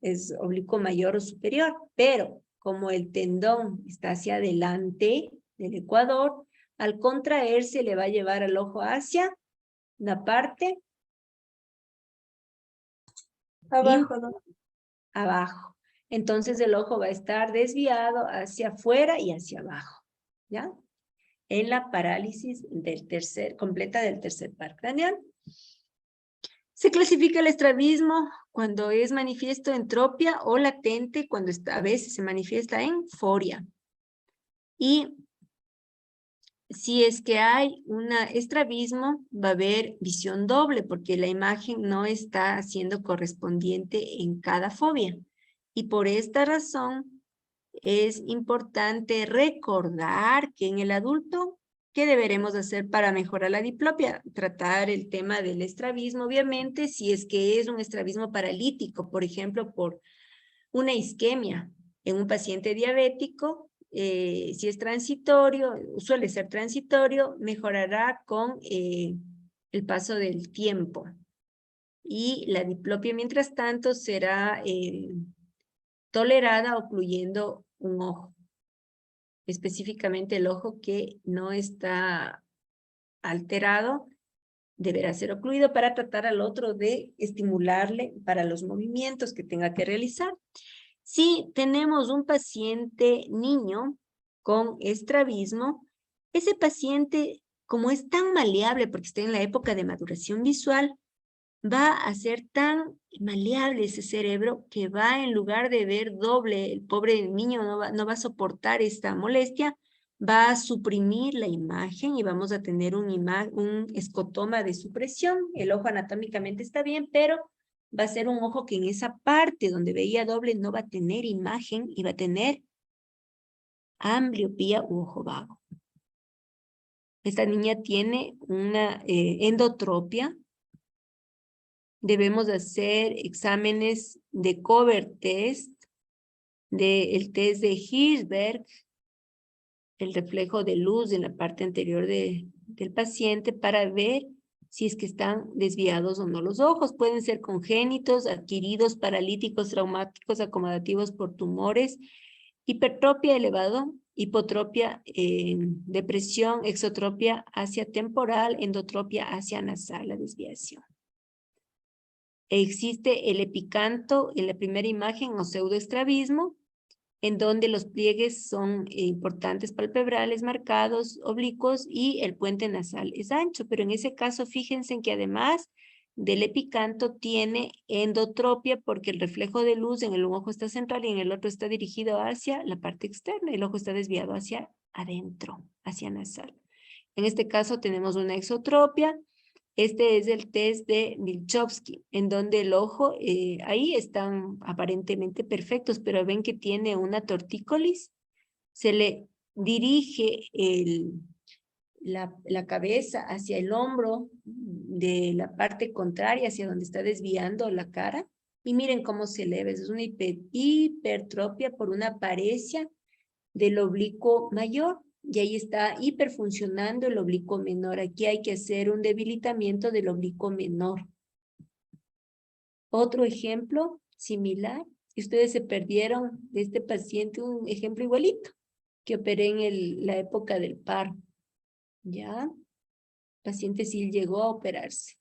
es oblicuo mayor o superior, pero como el tendón está hacia adelante del ecuador, al contraerse le va a llevar el ojo hacia una parte Abajo, Doc. abajo. Entonces el ojo va a estar desviado hacia afuera y hacia abajo, ¿ya? En la parálisis completa del tercer par craneal. Se clasifica el estrabismo cuando es manifiesto en tropia o latente, cuando a veces se manifiesta en foria. Y si es que hay un estrabismo, va a haber visión doble, porque la imagen no está siendo correspondiente en cada fobia. Y por esta razón es importante recordar que en el adulto, ¿qué deberemos hacer para mejorar la diplopia? Tratar el tema del estrabismo, obviamente, si es que es un estrabismo paralítico, por ejemplo, por una isquemia en un paciente diabético, si es transitorio, suele ser transitorio, mejorará con el paso del tiempo. Y la diplopia, mientras tanto, será tolerada ocluyendo un ojo. Específicamente el ojo que no está alterado deberá ser ocluido para tratar al otro de estimularle para los movimientos que tenga que realizar. Si tenemos un paciente niño con estrabismo, ese paciente, como es tan maleable porque está en la época de maduración visual, va a ser tan maleable ese cerebro que va, en lugar de ver doble, el pobre niño no va a soportar esta molestia, va a suprimir la imagen y vamos a tener un escotoma de supresión. El ojo anatómicamente está bien, pero va a ser un ojo que en esa parte donde veía doble no va a tener imagen y va a tener ambliopía u ojo vago. Esta niña tiene una endotropia. Debemos hacer exámenes de cover test, el test de Hirschberg, el reflejo de luz en la parte anterior del paciente para ver si es que están desviados o no los ojos. Pueden ser congénitos, adquiridos, paralíticos, traumáticos, acomodativos por tumores, hipertropia elevado, hipotropia, depresión, exotropia hacia temporal, endotropia hacia nasal, la desviación. Existe el epicanto en la primera imagen o pseudoestrabismo, en donde los pliegues son importantes palpebrales marcados, oblicuos, y el puente nasal es ancho. Pero en ese caso, fíjense en que además del epicanto tiene endotropia, porque el reflejo de luz en el ojo está central y en el otro está dirigido hacia la parte externa. El ojo está desviado hacia adentro, hacia nasal. En este caso tenemos una exotropia. Este es el test de Milchowski, en donde el ojo, ahí están aparentemente perfectos, pero ven que tiene una tortícolis. Se le dirige la cabeza hacia el hombro de la parte contraria, hacia donde está desviando la cara. Y miren cómo se eleva. Es una hipertropia por una paresia del oblicuo mayor. Y ahí está hiperfuncionando el oblicuo menor. Aquí hay que hacer un debilitamiento del oblicuo menor. Otro ejemplo similar, si ustedes se perdieron de este paciente, un ejemplo igualito, que operé en la época del paro. ¿Ya? El paciente sí llegó a operarse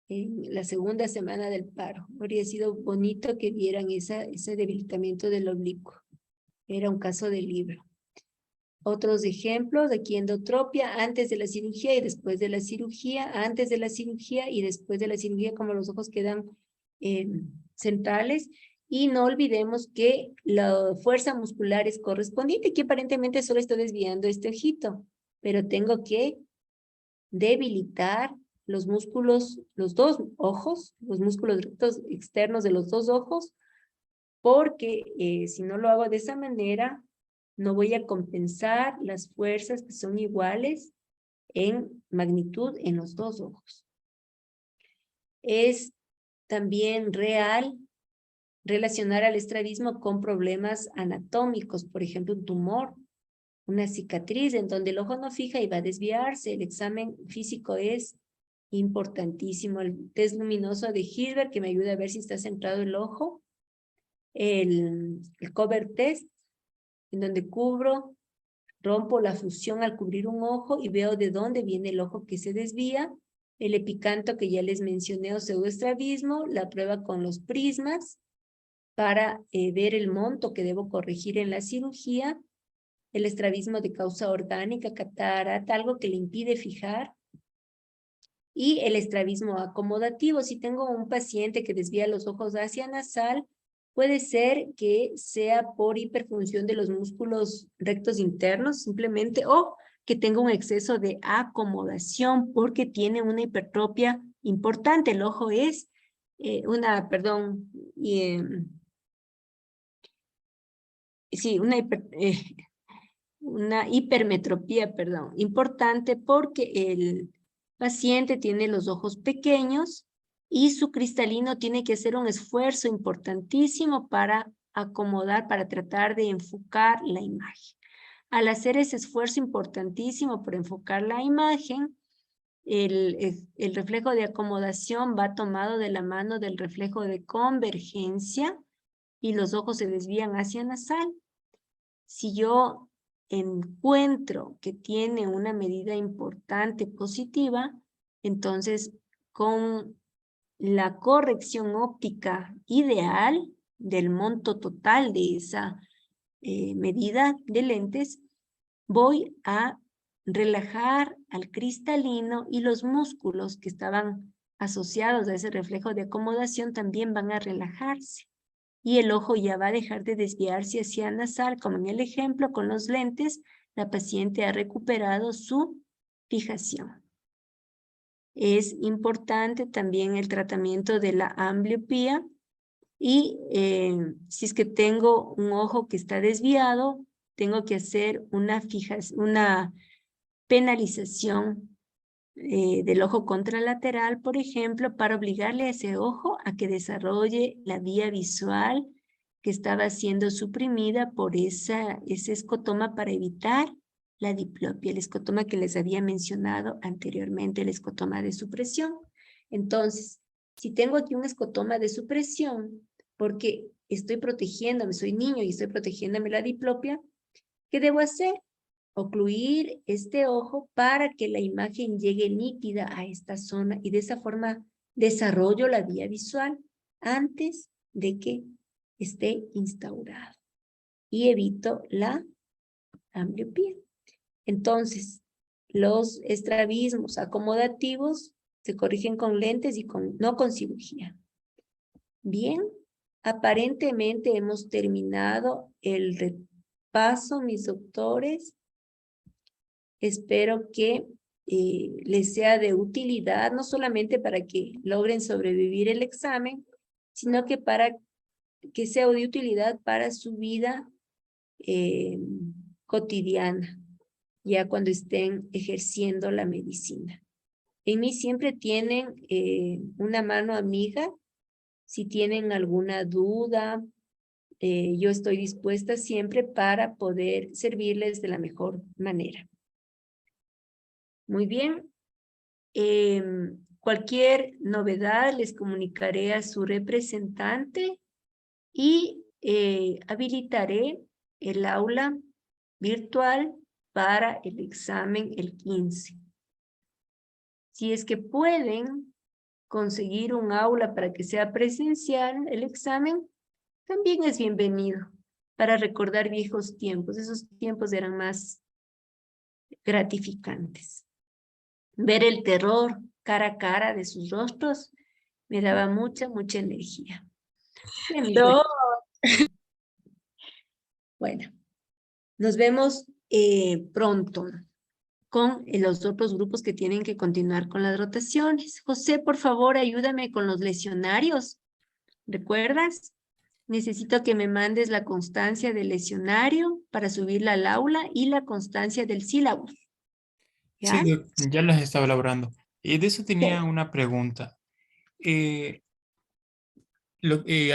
en la segunda semana del paro. Habría sido bonito que vieran ese debilitamiento del oblicuo. Era un caso de libro. Otros ejemplos, aquí endotropia antes de la cirugía y después de la cirugía, antes de la cirugía y después de la cirugía, como los ojos quedan centrales. Y no olvidemos que la fuerza muscular es correspondiente, que aparentemente solo estoy desviando este ojito, pero tengo que debilitar los músculos, los dos ojos, los músculos rectos externos de los dos ojos, porque si no lo hago de esa manera, no voy a compensar las fuerzas que son iguales en magnitud en los dos ojos. Es también real relacionar al estrabismo con problemas anatómicos, por ejemplo, un tumor, una cicatriz en donde el ojo no fija y va a desviarse. El examen físico es importantísimo. El test luminoso de Hirschberg, que me ayuda a ver si está centrado el ojo. El cover test, en donde rompo la fusión al cubrir un ojo y veo de dónde viene el ojo que se desvía. El epicanto que ya les mencioné o pseudoestrabismo, la prueba con los prismas para ver el monto que debo corregir en la cirugía. El estrabismo de causa orgánica, catarata, algo que le impide fijar. Y el estrabismo acomodativo. Si tengo un paciente que desvía los ojos hacia nasal, puede ser que sea por hiperfunción de los músculos rectos internos simplemente, o que tenga un exceso de acomodación porque tiene una hipertropia importante. El ojo es una hipermetropía, importante porque el paciente tiene los ojos pequeños y su cristalino tiene que hacer un esfuerzo importantísimo para acomodar, para tratar de enfocar la imagen. Al hacer ese esfuerzo importantísimo por enfocar la imagen, el reflejo de acomodación va tomado de la mano del reflejo de convergencia y los ojos se desvían hacia nasal. Si yo encuentro que tiene una medida importante positiva, entonces con la corrección óptica ideal del monto total de esa medida de lentes, voy a relajar al cristalino y los músculos que estaban asociados a ese reflejo de acomodación también van a relajarse. Y el ojo ya va a dejar de desviarse hacia nasal, como en el ejemplo con los lentes, la paciente ha recuperado su fijación. Es importante también el tratamiento de la ambliopía y si es que tengo un ojo que está desviado, tengo que hacer una penalización del ojo contralateral, por ejemplo, para obligarle a ese ojo a que desarrolle la vía visual que estaba siendo suprimida por ese escotoma para evitar la diplopia, el escotoma que les había mencionado anteriormente, el escotoma de supresión. Entonces, si tengo aquí un escotoma de supresión, porque estoy protegiéndome, soy niño y estoy protegiéndome la diplopia, ¿qué debo hacer? Ocluir este ojo para que la imagen llegue nítida a esta zona y de esa forma desarrollo la vía visual antes de que esté instaurado y evito la ambliopía. Entonces, los estrabismos acomodativos se corrigen con lentes y no con cirugía. Bien, aparentemente hemos terminado el repaso, mis doctores. Espero que les sea de utilidad, no solamente para que logren sobrevivir el examen, sino que para que sea de utilidad para su vida cotidiana, ya cuando estén ejerciendo la medicina. En mí siempre tienen una mano amiga. Si tienen alguna duda, yo estoy dispuesta siempre para poder servirles de la mejor manera. Muy bien. Cualquier novedad les comunicaré a su representante y habilitaré el aula virtual para el examen el 15. Si es que pueden conseguir un aula para que sea presencial el examen, también es bienvenido para recordar viejos tiempos. Esos tiempos eran más gratificantes. Ver el terror cara a cara de sus rostros me daba mucha energía. No. Bueno, nos vemos pronto con los otros grupos que tienen que continuar con las rotaciones. José, por favor, ayúdame con los lesionarios. ¿Recuerdas? Necesito que me mandes la constancia del lesionario para subirla al aula y la constancia del sílabus. ¿Ya? Sí, ya las estaba elaborando. Y de eso tenía Sí. una pregunta.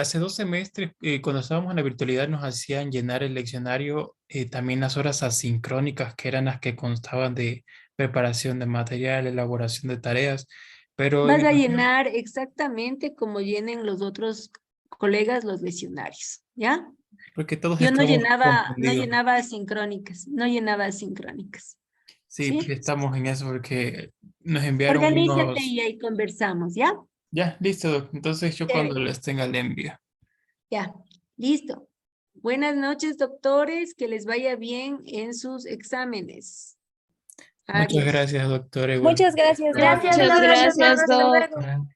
Hace 2 semestres, cuando estábamos en la virtualidad, nos hacían llenar el leccionario también las horas asincrónicas, que eran las que constaban de preparación de material, elaboración de tareas, pero Vas a llenar exactamente como llenen los otros colegas los lesionarios, ¿ya? porque todos Yo no estamos confundidos. llenaba asincrónicas, no llenaba asincrónicas. Sí, ¿Sí? estamos en eso porque nos enviaron Organízate unos... y ahí conversamos, ¿ya? Ya, listo, Doc. Entonces yo cuando Chévere. les tenga le envío. Ya, listo. Buenas noches, doctores, que les vaya bien en sus exámenes. Muchas Adiós. gracias, doctor. Muchas gracias, Doc. Muchas gracias, Doc. Igual.